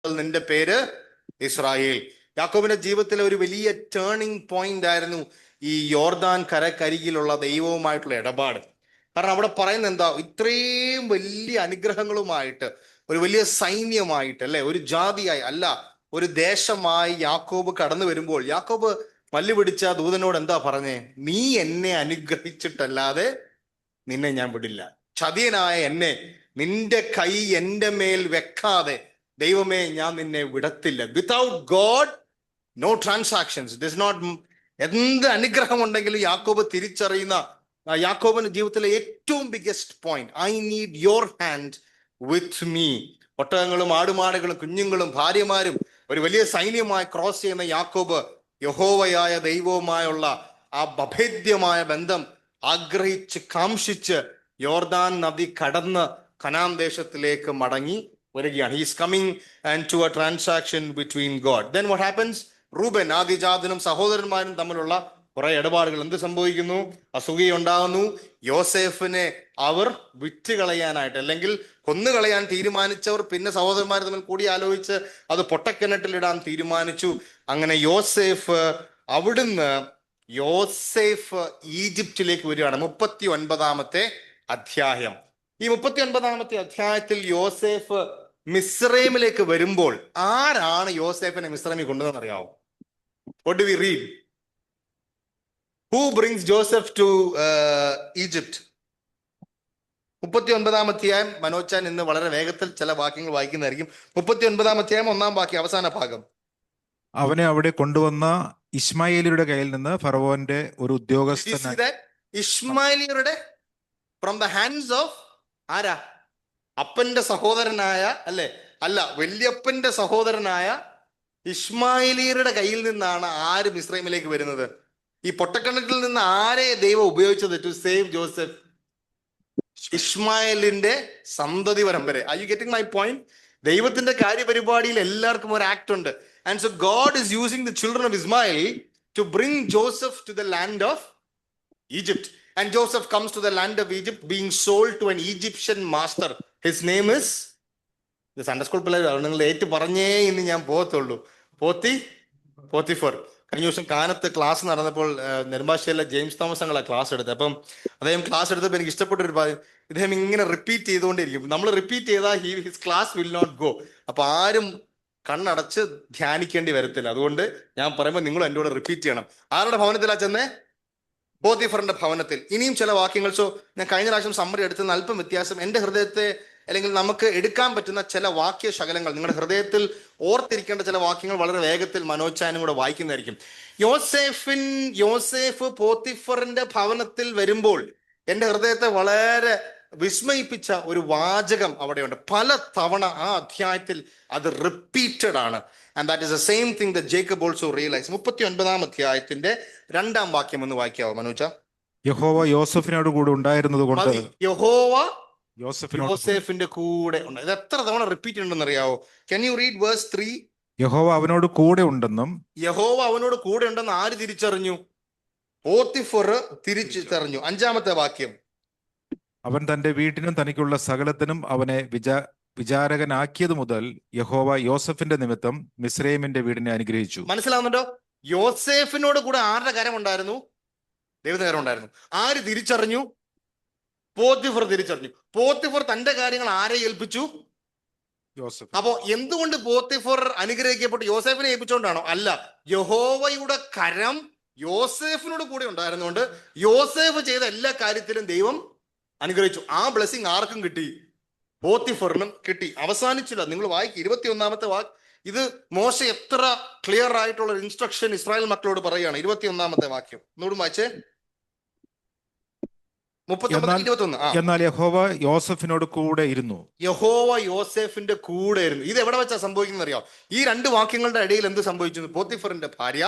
നിന്റെ പേര് ഇസ്രായേൽ. യാക്കോബിന്റെ ജീവിതത്തിലെ ഒരു വലിയ ടേണിംഗ് പോയിന്റ് ആയിരുന്നു ഈ യോർദാൻ കരക്കരികിലുള്ള ദൈവവുമായിട്ടുള്ള ഇടപാട്. കാരണം അവിടെ പറയുന്നത് എന്താ, ഇത്രയും വലിയ അനുഗ്രഹങ്ങളുമായിട്ട് ഒരു വലിയ സൈന്യമായിട്ട് അല്ലെ, ഒരു ജാതിയായി അല്ല, ഒരു ദേശമായി യാക്കോബ് കടന്നു വരുമ്പോൾ യാക്കോബ് പല്ല് പിടിച്ച ദൂതനോട് എന്താ പറഞ്ഞേ? നീ എന്നെ അനുഗ്രഹിച്ചിട്ടല്ലാതെ നിന്നെ ഞാൻ വിടില്ല. ചതിയനായ എന്നെ, നിന്റെ കൈ എന്റെ മേൽ വെക്കാതെ ദൈവമേ ഞാൻ നിന്നെ വിടത്തില്ല. Without god no transactions this not. എന്ത് അനുഗ്രഹം ഉണ്ടെങ്കിലും യാക്കോബ് തിരിച്ചറിയുന്ന, യാക്കോബിന്റെ ജീവിതത്തിലെ ഏറ്റവും biggest point, I need your hand with me. ഒട്ടകങ്ങളും ആടുമാടുകളും കുഞ്ഞുങ്ങളും ഭാര്യമാരും ഒരു വലിയ സൈന്യമായി ക്രോസ് ചെയ്യുന്ന യാക്കോബ് യഹോവയായ ദൈവവുമായുള്ള ആ അഭേദ്യമായ ബന്ധം ആഗ്രഹിച്ച് കാംക്ഷിച്ച് യോർദാൻ നദി കടന്ന് കനാൻ ദേശത്തിലേക്ക് മടങ്ങി വരികയാണ്. He's coming and to a transaction between god. Then what happens? റൂബൻ ആദിജാതനും സഹോദരന്മാരും തമ്മിലുള്ള കുറെ ഇടപാടുകൾ. എന്ത് സംഭവിക്കുന്നു? അസൂയയുണ്ടാകുന്നു. യോസേഫിനെ അവർ വിറ്റുകളയാനായിട്ട് അല്ലെങ്കിൽ കൊന്നുകളയാൻ തീരുമാനിച്ചവർ പിന്നെ സഹോദരന്മാർ തമ്മിൽ കൂടി ആലോചിച്ച് അത് പൊട്ടക്കിണറ്റിലിടാൻ തീരുമാനിച്ചു. അങ്ങനെ യോസേഫ് ഈജിപ്തിലേക്ക് വരികയാണ്. 39 അധ്യായം. ഈ 39 അധ്യായത്തിൽ യോസേഫ് മിസ്രൈമിലേക്ക് വരുമ്പോൾ ആരാണ് യോസേഫിനെ മിസ്രൈമിൽ കൊണ്ടുവന്ന് അറിയാവോ? What do we read? Who brings Joseph to Egypt? 39 അധ്യായം. മനോജാൻ ഇന്ന് വളരെ വേഗത്തിൽ ചില വാക്യങ്ങൾ വായിക്കുന്നതായിരിക്കും. 39 അധ്യായം 1 വാക്യം, അവസാന ഭാഗം. അവനെ അവിടെ കൊണ്ടുവന്ന ഇസ്മായേലിയുടെ കയ്യിൽ നിന്ന് ഫറവോന്റെ ഒരു ഉദ്യോഗസ്ഥൻ. ഇസ്മായേലിയരുടെ ഫ്രം ദ ഹാൻഡ്സ് ഓഫ് ആരാ? അപ്പന്റെ സഹോദരനായ അല്ല വല്യപ്പന്റെ സഹോദരനായ ഇസ്മായേലിയരുടെ കയ്യിൽ നിന്നാണ് ആര് മിസ്രൈമിലേക്ക് വരുന്നത്? ഈ പൊട്ടക്കിണറ്റിൽ നിന്ന് ആരെ ദൈവം ഉപയോഗിച്ചത് ടു സേവ് ജോസഫ്? ഇസ്മായേലിന്റെ സന്തതി പരമ്പര. Are you getting my point? ദൈവത്തിന്റെ കാര്യപരിപാടിയിൽ എല്ലാവർക്കും ഒരു ആക്ട് ഉണ്ട്. And so God is using the children of Ishmael to bring Joseph to the land of Egypt. And Joseph comes to the land of Egypt being sold to an Egyptian master. His name is, the Sunday school പിള്ളേർ നിങ്ങൾ ഏറ്റു പറഞ്ഞേ ഇന്ന് ഞാൻ പോകത്തുള്ളൂ, Potiphar. കഴിഞ്ഞ ദിവസം കാനത്ത് class നടന്നപ്പോൾ നെടുമ്പാശ്ശേരിയിലെ ജെയിംസ് തോമസ് ഞങ്ങളെ ക്ലാസ് എടുത്തത്. അപ്പം അദ്ദേഹം ക്ലാസ് എടുത്തപ്പോൾ എനിക്ക് ഇഷ്ടപ്പെട്ടൊരു ഇദ്ദേഹം ഇങ്ങനെ റിപ്പീറ്റ് ചെയ്തുകൊണ്ടിരിക്കും. നമ്മൾ റിപ്പീറ്റ് ചെയ്താൽ his class will not go. അപ്പൊ ആരും കണ്ണടച്ച് ധ്യാനിക്കേണ്ടി വരത്തില്ല. അതുകൊണ്ട് ഞാൻ പറയുമ്പോൾ നിങ്ങൾ എൻ്റെ കൂടെ റിപ്പീറ്റ് ചെയ്യണം. ആരുടെ ഭവനത്തിലാ ചെന്നേ? പോത്തിഫറിന്റെ ഭവനത്തിൽ. ഇനിയും ചില വാക്യങ്ങൾ. സോ ഞാൻ കഴിഞ്ഞ പ്രാവശ്യം സമ്മറി എടുത്തതിന് അല്പം വ്യത്യാസം. എൻ്റെ ഹൃദയത്തെ അല്ലെങ്കിൽ നമുക്ക് എടുക്കാൻ പറ്റുന്ന ചില വാക്യ ശകലങ്ങൾ, നിങ്ങളുടെ ഹൃദയത്തിൽ ഓർത്തിരിക്കേണ്ട ചില വാക്യങ്ങൾ വളരെ വേഗത്തിൽ മനോജാനും കൂടെ വായിക്കുന്നതായിരിക്കും. യോസേഫ് പോത്തിഫറിന്റെ ഭവനത്തിൽ വരുമ്പോൾ എൻ്റെ ഹൃദയത്തെ വളരെ വിസ്മയിപ്പിച്ച ഒരു വാചകം അവിടെയുണ്ട്. പല തവണ ആ അധ്യായത്തിൽ അത് റിപ്പീറ്റഡ് ആണ്. And that is the same thing that Jacob also realized. 39 അധ്യായത്തിന്റെ 2 വാക്യം ഒന്ന് വായിക്കാവോ മനോജ? യഹോവ യോസഫിനോട് കൂടെ ഉണ്ടായിരുന്നത് കൊണ്ട്. യഹോവ യോസേഫിന്റെ കൂടെ ഉണ്ട്. ഇത് എത്ര തവണ റിപ്പീറ്റ് ഉണ്ടെന്ന് അറിയാവോ? Can you read verse 3? യഹോവ അവനോട് കൂടെ ഉണ്ടെന്നും. യഹോവ അവനോട് കൂടെ ഉണ്ടെന്ന് ആര് തിരിച്ചറിഞ്ഞു? പോത്തിഫർ തിരിച്ചറിഞ്ഞു. 5 വാക്യം. അവൻ തന്റെ വീട്ടിനും തനിക്കുള്ള സകലത്തിനും അവനെ വിചാരകനാക്കിയത് മുതൽ യഹോവ യോസഫിന്റെ നിമിത്തം മിസ്രൈമിന്റെ വീടിനെ അനുഗ്രഹിച്ചു. മനസ്സിലാവുന്നുണ്ടോ? യോസേഫിനോട് കൂടെ ആരുടെ കരം ഉണ്ടായിരുന്നു? ദൈവത്തിന്റെ കരം ഉണ്ടായിരുന്നു. ആര് തിരിച്ചറിഞ്ഞു? പോത്തിഫർ തിരിച്ചറിഞ്ഞു. പോത്തിഫർ തന്റെ കാര്യങ്ങൾ ആരെ ഏൽപ്പിച്ചു? യോസഫ്. അപ്പോ എന്തുകൊണ്ട് പോത്തിഫർ അനുഗ്രഹിക്കപ്പെട്ടു? യോസേഫിനെ ഏൽപ്പിച്ചുകൊണ്ടാണോ? അല്ല, യഹോവയുടെ കരം യോസേഫിനോട് കൂടെ ഉണ്ടായിരുന്നുകൊണ്ട് യോസേഫ് ചെയ്ത എല്ലാ കാര്യത്തിലും ദൈവം അനുഗ്രഹിച്ചു. ആ ബ്ലെസ്സിങ് ആർക്കും കിട്ടി? പോത്തിഫറിനും കിട്ടി. അവസാനിച്ചില്ല. നിങ്ങൾ വായിക്കും 21 വാക്യം. ഇത് മോശ എത്ര ക്ലിയർ ആയിട്ടുള്ള ഒരു ഇൻസ്ട്രക്ഷൻ ഇസ്രായേൽ മക്കളോട് പറയുകയാണ്. 21 വാക്യം ഒന്നുകൂടി വായിച്ചേ. 39:21. എന്നാൽ യഹോവ യോസഫിനോട് കൂടെ ഇരുന്നു. യഹോവ യോസേഫിന്റെ കൂടെ ഇരുന്നു. ഇത് എവിടെ വെച്ചാ സംഭവിക്കുന്നത് അറിയാം? ഈ 2 വാക്യങ്ങളുടെ ഇടയിൽ എന്ത് സംഭവിച്ചു? പോത്തിഫറിന്റെ ഭാര്യ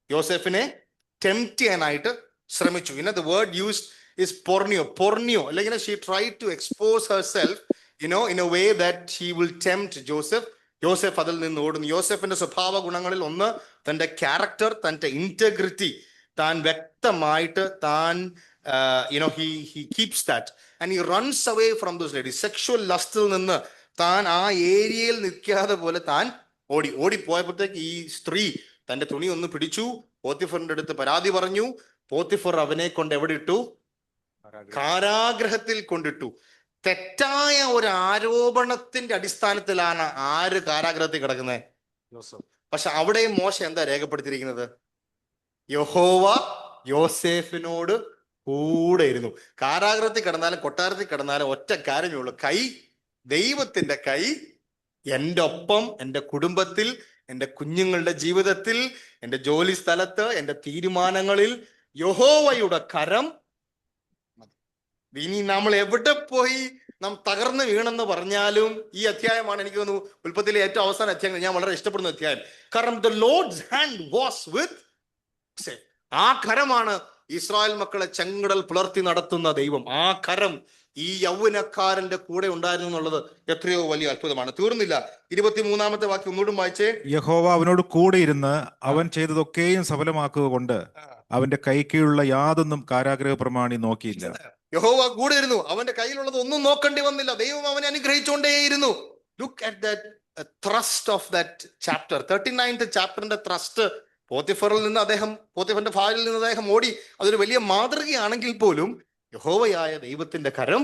യോസേഫിനെ ടെംപ്റ്റ് ചെയ്യാനായിട്ട് ശ്രമിച്ചു. The word used is pornio അല്ലെങ്കിൽ she tried to expose herself in a way that she will tempt Joseph. യോസെഫ് അതിൽ നിന്ന് ഓടുന്നു. യോസെഫിന്റെ സ്വഭാവ ഗുണങ്ങളിൽ ഒന്ന് തന്റെ ക്യാരക്ടർ, തന്റെ ഇന്റഗ്രിറ്റി, താൻ വ്യക്തമായിട്ട് he keeps that and he runs away from those ladies. Sexual lustൽ നിന്ന് താൻ ആ ഏരിയയിൽ നിൽക്കാതെ പോലെ താൻ ഓടിപ്പോയപ്പോഴത്തേക്ക് ഈ സ്ത്രീ തന്റെ തുണി ഒന്ന് പിടിച്ചു, പോത്തിഫറിന്റെ അടുത്ത് പരാതി പറഞ്ഞു. പോത്തിഫർ അവനെ കൊണ്ട് എവിടെ ഇട്ടു? കാരാഗ്രഹത്തിൽ കൊണ്ടിട്ടു. തെറ്റായ ഒരു ആരോപണത്തിന്റെ അടിസ്ഥാനത്തിലാണ് ആര് കാരാഗ്രഹത്തിൽ കിടക്കുന്നത്? പക്ഷെ അവിടെയും മോശ എന്താ രേഖപ്പെടുത്തിയിരിക്കുന്നത്? യഹോവ യോസേഫിനോട് കൂടെ ഇരുന്നു. കാരാഗ്രഹത്തിൽ കിടന്നാലും കൊട്ടാരത്തിൽ കിടന്നാലും ഒറ്റ കാര്യമേ ഉള്ളൂ, ദൈവത്തിന്റെ കൈ എൻ്റെ ഒപ്പം, എൻ്റെ കുടുംബത്തിൽ, എൻ്റെ കുഞ്ഞുങ്ങളുടെ ജീവിതത്തിൽ, എൻ്റെ ജോലി സ്ഥലത്ത്, എൻ്റെ തീരുമാനങ്ങളിൽ യഹോവയുടെ കരം. ഇനി നമ്മൾ എവിടെ പോയി നാം തകർന്നു വീണെന്ന് പറഞ്ഞാലും ഈ അധ്യായമാണ് എനിക്ക് തോന്നുന്നു ഉൽപ്പത്തിയിലെ ഏറ്റവും അവസാന അധ്യായം ഞാൻ വളരെ ഇഷ്ടപ്പെടുന്ന അധ്യായം. കാരണം the Lord's hand was with, ആ കരമാണ് ഇസ്രായേൽ മക്കളെ ചെങ്കടൽ പുലർത്തി നടത്തുന്ന ദൈവം. ആ കരം ഈ യൗവനക്കാരന്റെ കൂടെ ഉണ്ടായിരുന്നു എന്നുള്ളത് എത്രയോ വലിയ അത്ഭുതമാണ്. തീർന്നില്ല. 23-ാമത്തെ വാക്യം ഒന്നുകൂടും വായിച്ചേ. യഹോവ അവനോട് കൂടെ ഇരുന്ന് അവൻ ചെയ്തതൊക്കെയും സഫലമാക്കുക കൊണ്ട് അവന്റെ കൈക്കീഴുള്ള യാതൊന്നും കാരാഗ്രഹ പ്രമാണി നോക്കിയില്ല. യഹോവ കൂടെ ഇരുന്നു, അവന്റെ കയ്യിലുള്ളത് ഒന്നും നോക്കേണ്ടി വന്നില്ല. ദൈവം അവനെ അനുഗ്രഹിച്ചുകൊണ്ടേയിരുന്നു. Look at that thrust of that chapter. 39th ചാപ്റ്ററിന്റെ ത്രസ്റ്റ്. പോത്തിഫറിന്റെ ഭാര്യയിൽ നിന്ന് അദ്ദേഹം ഓടി. അതൊരു വലിയ മാതൃകയാണെങ്കിൽ പോലും യഹോവയായ ദൈവത്തിന്റെ കരം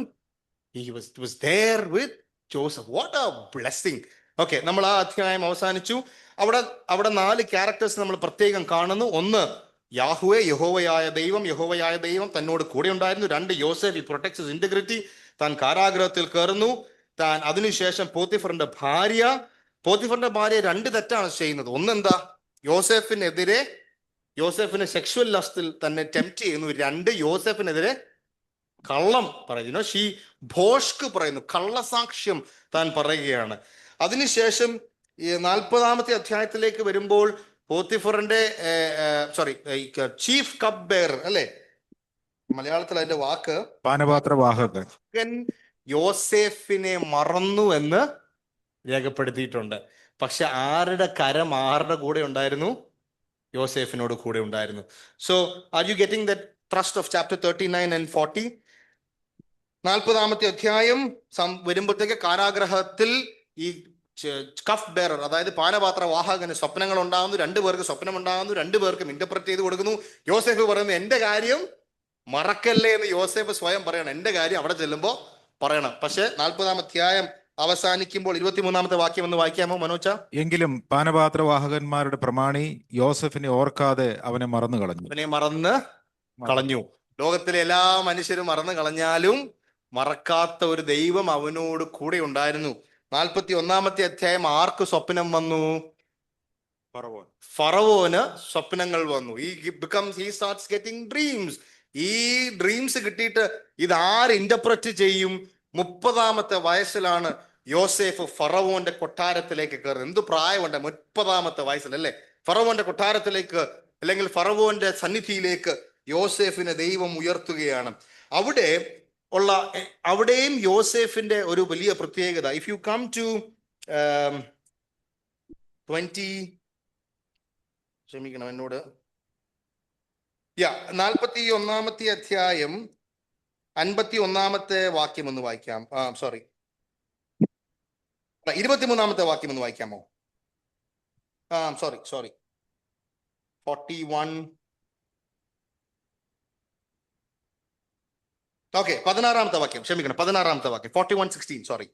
he was there with Joseph. What a blessing. Okay, നമ്മൾ ആ അധ്യായം അവസാനിച്ചു. അവിടെ 4 ക്യാരക്ടേഴ്സ് നമ്മൾ പ്രത്യേകം കാണുന്നു. ഒന്ന്, യാഹുവേ, യഹോവയായ ദൈവം തന്നോട് കൂടെ ഉണ്ടായിരുന്നു. 2, യോസേഫ്, he protects his integrity. താൻ കാരാഗ്രഹത്തിൽ കയറുന്നു. അതിനുശേഷം പോത്തിഫറിന്റെ ഭാര്യ 2 തെറ്റാണ് ചെയ്യുന്നത്. ഒന്നെന്താ? യോസേഫിനെ സെക്ഷുവൽ ലസ്റ്റിൽ തന്നെ ടെംപ്റ്റ് ചെയ്യുന്നു. 2, യോസേഫിനെതിരെ കള്ളം പറയുന്നു. ഭോഷ്ക് പറയുന്നു, കള്ളസാക്ഷ്യം താൻ പറയുകയാണ്. അതിനുശേഷം 40-ാമത്തെ അധ്യായത്തിലേക്ക് വരുമ്പോൾ പോത്തിഫറിന്റെ ചീഫ് കപ്പ് ബെയർ, അല്ലെ, മലയാളത്തിൽ അതിന്റെ വാക്ക് പാനപാത്രവാഹകൻ, യോസേഫിനെ മറന്നു എന്ന് രേഖപ്പെടുത്തിയിട്ടുണ്ട്. പക്ഷെ ആരുടെ കരം ആരുടെ കൂടെ ഉണ്ടായിരുന്നു? യോസേഫിനോട് കൂടെ ഉണ്ടായിരുന്നു. So R you getting the thrust of chapter 39 and 40? 40-ാമത്തെ അധ്യായം വരുമ്പോഴത്തേക്ക് കാരാഗ്രഹത്തിൽ ഈ കഫ് ബെയറർ, അതായത് പാനപാത്രവാഹകന് സ്വപ്നങ്ങൾ ഉണ്ടാകുന്നു. 2 പേർക്ക് സ്വപ്നം ഉണ്ടാകുന്നു. 2 പേർക്കും ഇന്റർപ്രറ്റ് ചെയ്ത് കൊടുക്കുന്നു. യോസേഫ് പറയുന്നു, എന്റെ കാര്യം മറക്കല്ലേ എന്ന് യോസേഫ് സ്വയം പറയണം. എന്റെ കാര്യം അവിടെ ചെല്ലുമ്പോ പറയണം. പക്ഷെ 40-ാം അധ്യായം അവസാനിക്കുമ്പോൾ 23-ാമത്തെ വാക്യം ഒന്ന് വായിക്കാമോ മനോജ? എങ്കിലും പാനപാത്രവാഹകന്മാരുടെ പ്രമാണി യോസഫിനെ ഓർക്കാതെ അവനെ മറന്നു കളഞ്ഞു. ലോകത്തിലെ എല്ലാ മനുഷ്യരും മറന്നു കളഞ്ഞാലും മറക്കാത്ത ഒരു ദൈവം അവനോട് കൂടെ ഉണ്ടായിരുന്നു. 41-ാമത്തെ അധ്യായം ആർക്ക് സ്വപ്നം വന്നു? ഫറവോന് സ്വപ്നങ്ങൾ വന്നു. he starts getting dreams. ഈ ഡ്രീംസ് കിട്ടിയിട്ട് ഇതാര് ഇന്റർപ്രറ്റ് ചെയ്യും? 30-ാമത്തെ വയസ്സിലാണ് യോസേഫ് ഫറവോന്റെ കൊട്ടാരത്തിലേക്ക് കയറുന്നത്. എന്ത് പ്രായമുണ്ട്? 30-ാമത്തെ വയസ്സിൽ, അല്ലെ? ഫറവോന്റെ കൊട്ടാരത്തിലേക്ക്, അല്ലെങ്കിൽ ഫറവോന്റെ സന്നിധിയിലേക്ക് യോസേഫിനെ ദൈവം ഉയർത്തുകയാണ്. അവിടെയും യോസേഫിന്റെ ഒരു വലിയ പ്രത്യേകത. ഇഫ് യു കം ടു 41-ാമത്തെ അധ്യായം 51-ാമത്തെ വാക്യം ഒന്ന് വായിക്കാം. 23-ാമത്തെ വാക്യം ഒന്ന് വായിക്കാമോ? 41. ഓക്കെ, 16-ാമത്തെ വാക്യം, ക്ഷമിക്കണം, 16-ാമത്തെ വാക്യം, 41:16.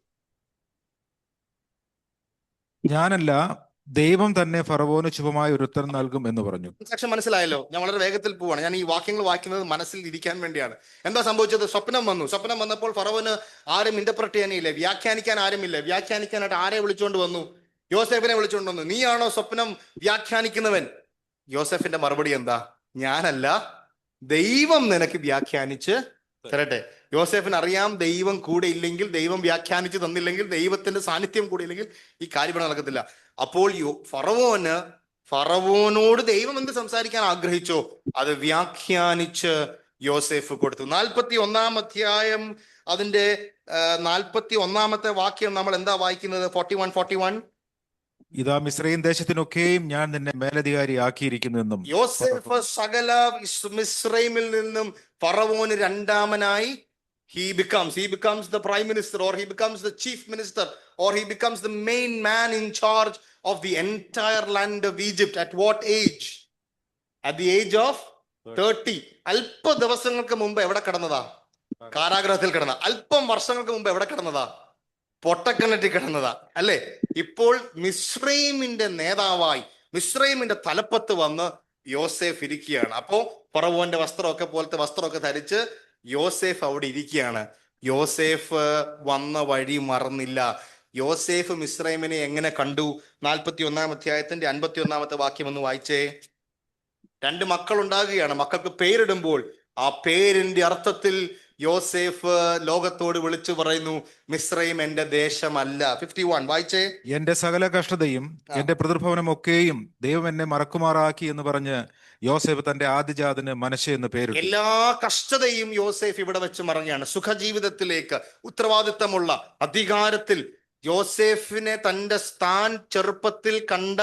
ഞാനല്ല, ദൈവം തന്നെ ഫറവോന് ശുഭമായ ഒരു ഉത്തരം നൽകും എന്ന് പറഞ്ഞു. സെക്ഷൻ മനസ്സിലായല്ലോ? ഞാൻ വളരെ വേഗത്തിൽ പോവാണ്. ഞാൻ ഈ വാക്യങ്ങൾ വായിക്കുന്നത് മനസ്സിൽ ഇരിക്കാൻ വേണ്ടിയാണ്. എന്താ സംഭവിച്ചത്? സ്വപ്നം വന്നപ്പോൾ ഫറവോന് ആരും ഇന്റർപ്രറ്റ് ചെയ്യാനില്ല, വ്യാഖ്യാനിക്കാൻ ആരുമില്ല. വ്യാഖ്യാനിക്കാനായിട്ട് ആരെ വിളിച്ചുകൊണ്ട് വന്നു? യോസേഫിനെ വിളിച്ചുകൊണ്ട് വന്നു. നീയാണോ സ്വപ്നം വ്യാഖ്യാനിക്കുന്നവൻ? യോസേഫിന്റെ മറുപടി എന്താ? ഞാനല്ല, ദൈവം നിനക്ക് വ്യാഖ്യാനിച്ച് തരട്ടെ. യോസേഫിന് അറിയാം, ദൈവം കൂടെ ഇല്ലെങ്കിൽ, ദൈവം വ്യാഖ്യാനിച്ച് തന്നില്ലെങ്കിൽ, ദൈവത്തിന്റെ സാന്നിധ്യം കൂടെ ഇല്ലെങ്കിൽ ഈ കാര്യം നടക്കത്തില്ല. അപ്പോൾ ഫറവോനോട് ദൈവം എന്ത് സംസാരിക്കാൻ ആഗ്രഹിച്ചോ അത് വ്യാഖ്യാനിച്ച് യോസേഫ് കൊടുത്തു. 41-ാം അധ്യായം അതിന്റെ 41-ാമത്തെ വാക്യം നമ്മൾ എന്താ വായിക്കുന്നത്? 41. ഇതാ മിസ്രയീം ദേശത്തിനൊക്കെയും ഞാൻ നിന്നെ മേലധികാരി ആക്കിയിരിക്കുന്നു എന്നും. യോസേഫ് സകല മിസ്രൈമിൽ നിന്നും ഫറവോന് 2-ാമനായി he becomes the prime minister, or he becomes the chief minister, or he becomes the main man in charge of the entire land of Egypt. At what age? At the age of 30. അല്പ ദിവസങ്ങൾക്ക് മുമ്പ് എവിടെ കിടന്നതാ? കാരാഗ്രഹത്തിൽ കിടന്ന. അല്പം വർഷങ്ങൾക്ക് മുമ്പ് എവിടെ കിടന്നതാ? പൊട്ടക്കിണറ്റിൽ കിടന്നതാ, അല്ലെ? ഇപ്പോൾ മിസ്രൈമിന്റെ നേതാവായി, മിസ്രൈമിന്റെ തലപ്പത്ത് വന്ന് യോസേഫ് ഇരിക്കുകയാണ്. അപ്പോ ഫറവോന്റെ വസ്ത്രമൊക്കെ പോലത്തെ വസ്ത്രമൊക്കെ ധരിച്ച് യോസേഫ് അവിടെ ഇരിക്കുകയാണ്. യോസേഫ് വന്ന വഴി മറന്നില്ല. യോസേഫ് മിസ്രൈമിനെ എങ്ങനെ കണ്ടു? 41 അധ്യായത്തിന്റെ 51 വാക്യം ഒന്ന് വായിച്ചേ. 2 മക്കൾ ഉണ്ടാകുകയാണ്. മക്കൾക്ക് പേരിടുമ്പോൾ ആ പേരിന്റെ അർത്ഥത്തിൽ യോസേഫ് ലോകത്തോട് വിളിച്ചു പറയുന്നു, മിസ്രൈം എന്റെ ദേശമല്ല. 51 വായിച്ചേ. എന്റെ സകല കഷ്ടതയും എന്റെ പിതൃഭവനമൊക്കെയും ദൈവം എന്നെ മറക്കുമാറാക്കി എന്ന് പറഞ്ഞ് യോസേഫ് തന്റെ ആദ്യജാതന് മനശ്ശെ എന്ന് പേരിട്ടു. എല്ലാ കഷ്ടതയും യോസേഫ് ഇവിടെ വെച്ച് മറങ്ങുകയാണ്. സുഖജീവിതത്തിലേക്ക്, ഉത്തരവാദിത്തമുള്ള അധികാരത്തിൽ യോസേഫിനെ തന്റെ ചെറുപ്പത്തിൽ കണ്ട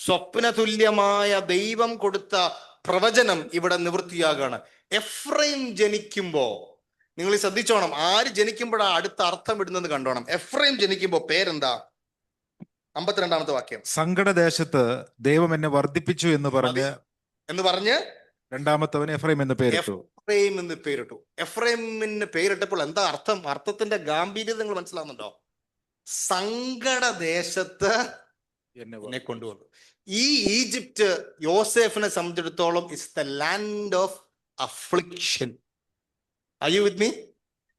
സ്വപ്നതുല്യമായ ദൈവം കൊടുത്ത പ്രവചനം ഇവിടെ നിവൃത്തിയാകാണ്. എഫ്രൈം ജനിക്കുമ്പോ, നിങ്ങൾ ശ്രദ്ധിച്ചോണം, ആര് ജനിക്കുമ്പോഴാണ് അടുത്ത അർത്ഥം ഇടുന്നത് കണ്ടോണം. എഫ്രൈം ജനിക്കുമ്പോ പേരെന്താ? 52 വാക്യം. സങ്കടദേശത്ത് ദൈവം എന്നെ വർദ്ധിപ്പിച്ചു എന്ന് പറഞ്ഞ് രണ്ടാമത്തവൻ എഫ്രൈം എന്ന് പേരിട്ടു. എഫ്രൈം എന്ന് പേരിട്ടു. എഫ്രൈമിന് പേരിട്ടപ്പോൾ എന്താ അർത്ഥം? അർത്ഥത്തിന്റെ ഗാംഭീര്യത നിങ്ങൾ മനസ്സിലാവുന്നുണ്ടോ? സങ്കടദേശത്ത് എന്നെ കൊണ്ടുവന്നു. ഈ ഈജിപ്റ്റ് യോസേഫിനെ സംബന്ധിച്ചിടത്തോളം is the land of affliction. R you with me?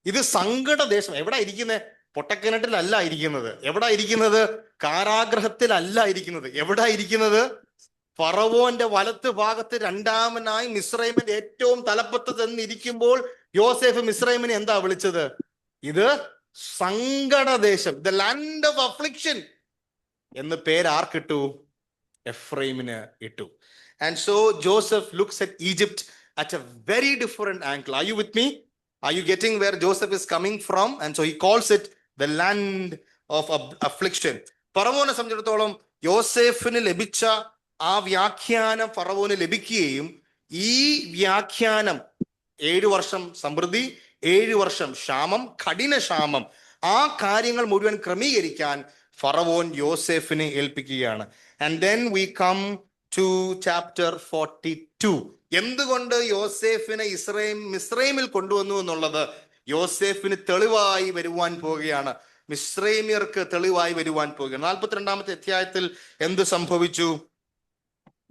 ഇത് സങ്കടദേശം. എവിടെ ഇരിക്കുന്നത്? പൊട്ടക്കിണറ്റിലല്ല ഇരിക്കുന്നത്. എവിടെ ഇരിക്കുന്നത്? കാരാഗ്രഹത്തിലല്ല ഇരിക്കുന്നത്. എവിടെ ഇരിക്കുന്നത്? ഫറവോന്റെ വലത്ത് ഭാഗത്ത് രണ്ടാമനായി മിസ്രൈമിന്റെ ഏറ്റവും തലപ്പത്ത് ചെന്നിരിക്കുമ്പോൾ യോസേഫ് മിസ്രൈമിനെ എന്താ വിളിച്ചത്? ഇത് സങ്കടദേശം, ദ ലാൻഡ് ഓഫ് അഫ്ലിക്ഷൻ എന്ന് പേര് ആർക്കിട്ടു? എഫ്രൈമിന് ഇട്ടു. And so Joseph looks at Egypt at a very different angle. Are you with me? Are you getting where Joseph is coming from? And so he calls it the land of affliction. ഫറവോനെ സംബന്ധിച്ചിടത്തോളം യോസേഫിന് ലഭിച്ച ആ വ്യാഖ്യാനം ഫറവോന് ലഭിക്കുകയും ഈ വ്യാഖ്യാനം 7 വർഷം സമൃദ്ധി, 7 വർഷം ക്ഷാമം, കഠിന ക്ഷാമം, ആ കാര്യങ്ങൾ മുഴുവൻ ക്രമീകരിക്കാൻ ഫറവോൻ യോസേഫിനെ ഏൽപ്പിക്കുകയാണ്. And then we come to chapter 42. എന്തുകൊണ്ട് യോസേഫിനെ മിസ്രൈമിൽ കൊണ്ടുവന്നു എന്നുള്ളത് യോസേഫിന് തെളിവായി വരുവാൻ പോവുകയാണ്. മിസ്രൈമ്യർക്ക് തെളിവായി വരുവാൻ പോവുകയാണ്. 42 അധ്യായത്തിൽ എന്ത് സംഭവിച്ചു?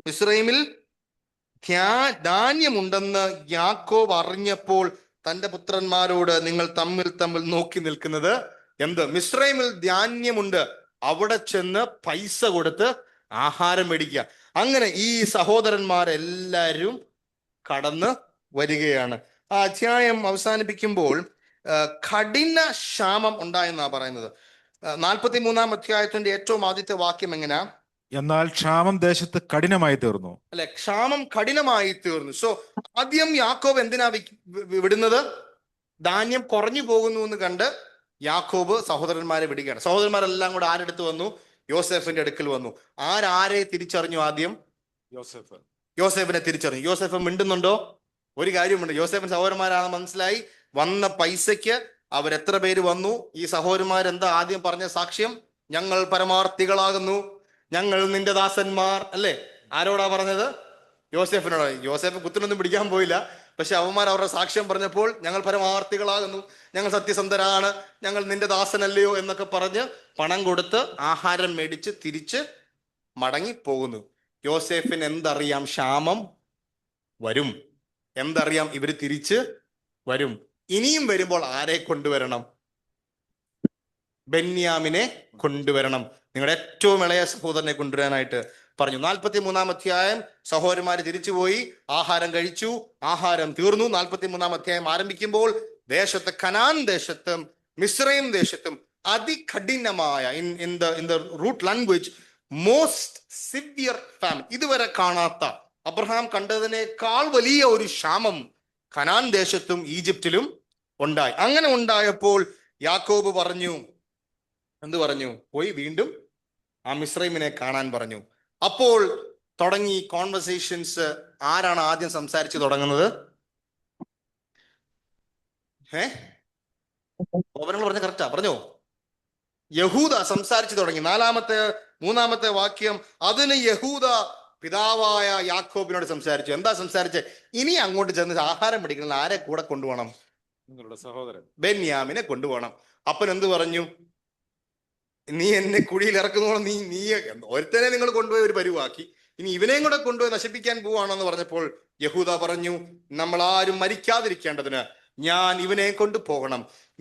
മിസ്രൈമിൽ ധാന്യമുണ്ടെന്ന് യാക്കോബ് അറിഞ്ഞപ്പോൾ തന്റെ പുത്രന്മാരോട്, നിങ്ങൾ തമ്മിൽ നോക്കി നിൽക്കുന്നത് എന്ത്? മിസ്രൈമിൽ ധാന്യമുണ്ട്, അവിടെ ചെന്ന് പൈസ കൊടുത്ത് ആഹാരം മേടിക്കുക. അങ്ങനെ ഈ സഹോദരന്മാരെല്ലാരും കടന്ന് വരികയാണ്. ആ അധ്യായം അവസാനിപ്പിക്കുമ്പോൾ കഠിന ക്ഷാമം ഉണ്ടായെന്നാ പറയുന്നത്. 43 അധ്യായത്തിന്റെ ഏറ്റവും ആദ്യത്തെ വാക്യം എങ്ങനെയാ? എന്നാൽ ക്ഷാമം ദേശത്ത് കഠിനമായി തീർന്നു. അല്ലെ, ക്ഷാമം കഠിനമായി തീർന്നു. സോ ആദ്യം യാക്കോബ് എന്തിനാ വിടുന്നത്? ധാന്യം കുറഞ്ഞു പോകുന്നു എന്ന് കണ്ട് യാക്കോബ് സഹോദരന്മാരെ വിടുകയാണ്. സഹോദരന്മാരെല്ലാം കൂടെ ആരെടുത്ത് വന്നു? യോസേഫിന്റെ അടുക്കൽ വന്നു. ആരെ തിരിച്ചറിഞ്ഞു? ആദ്യം യോസേഫിനെ തിരിച്ചറിഞ്ഞു. യോസേഫ് മിണ്ടുന്നുണ്ടോ? ഒരു കാര്യമുണ്ട്, യോസേഫിന്റെ സഹോദരന്മാരാണെന്ന് മനസ്സിലായി. വന്ന പൈസയ്ക്ക് അവരെത്ര പേര് വന്നു? ഈ സഹോദരന്മാരെന്താ ആദ്യം പറഞ്ഞ സാക്ഷ്യം? ഞങ്ങൾ പരമാർത്ഥികളാകുന്നു, ഞങ്ങൾ നിന്റെ ദാസന്മാർ, അല്ലേ? ആരോടാ പറഞ്ഞത്? യോസേഫിനോട്. യോസേഫ് കുത്തിനൊന്നും പിടിക്കാൻ പോയില്ല. പക്ഷെ അവന്മാർ അവരുടെ സാക്ഷ്യം പറഞ്ഞപ്പോൾ, ഞങ്ങൾ പരമാർത്ഥികളാകുന്നു, ഞങ്ങൾ സത്യസന്ധരാണ്, ഞങ്ങൾ നിന്റെ ദാസനല്ലയോ എന്നൊക്കെ പറഞ്ഞ് പണം കൊടുത്ത് ആഹാരം മേടിച്ച് തിരിച്ച് മടങ്ങി പോകുന്നു. യോസേഫിന് എന്തറിയാം? ക്ഷാമം വരും. എന്തറിയാം? ഇവര് തിരിച്ച് വരും. ഇനിയും വരുമ്പോൾ ആരെ കൊണ്ടുവരണം? ബെന്യാമിനെ കൊണ്ടുവരണം. നിങ്ങളുടെ ഏറ്റവും ഇളയ സഹോദരനെ കൊണ്ടുവരാനായിട്ട് പറഞ്ഞു. 43 അധ്യായം സഹോദരന്മാര് തിരിച്ചുപോയി, ആഹാരം കഴിച്ചു, ആഹാരം തീർന്നു. 43 അധ്യായം ആരംഭിക്കുമ്പോൾ ദേശത്ത്, കനാൻ ദേശത്തും മിസ്രൈം ദേശത്തും അതികഠിനമായ in the root language most severe famine, ഇതുവരെ കാണാത്ത, അബ്രഹാം കണ്ടതിനേക്കാൾ വലിയ ഒരു ക്ഷാമം കനാൻ ദേശത്തും ഈജിപ്തിലും ഉണ്ടായി. അങ്ങനെ ഉണ്ടായപ്പോൾ യാക്കോബ് പറഞ്ഞു, എന്ത് പറഞ്ഞു? പോയി വീണ്ടും ആ മിസ്രൈമിനെ കാണാൻ പറഞ്ഞു. അപ്പോൾ തുടങ്ങി കോൺവെർസേഷൻസ്. ആരാണ് ആദ്യം സംസാരിച്ച് തുടങ്ങുന്നത്? ഓപനങ്ങൾ പറഞ്ഞ കറക്റ്റാ, പറഞ്ഞോ. യഹൂദ സംസാരിച്ചു തുടങ്ങി. മൂന്നാമത്തെ വാക്യം, അതിന് യഹൂദ പിതാവായ യാക്കോബിനോട് സംസാരിച്ചു. എന്താ സംസാരിച്ചത്? ഇനി അങ്ങോട്ട് ചെന്ന് ആഹാരം പിടിക്കണം, ആരെ കൂടെ കൊണ്ടുപോകണം? നിങ്ങളുടെ സഹോദരൻ ബെന്യാമിനെ കൊണ്ടുപോകണം. അപ്പൻ എന്ത് പറഞ്ഞു? നീ എന്നെ കുഴിയിൽ ഇറക്കുന്നോളം നീ ഒരുത്തനെ നിങ്ങൾ കൊണ്ടുപോയി ഒരു പരുവാക്കി, ഇനി ഇവനെയും കൂടെ കൊണ്ടുപോയി നശിപ്പിക്കാൻ പോവാണെന്ന് പറഞ്ഞപ്പോൾ യഹൂദ പറഞ്ഞു, നമ്മൾ ആരും മരിക്കാതിരിക്കേണ്ടതിന് ഞാൻ ഇവനെ കൊണ്ടുപോകണം.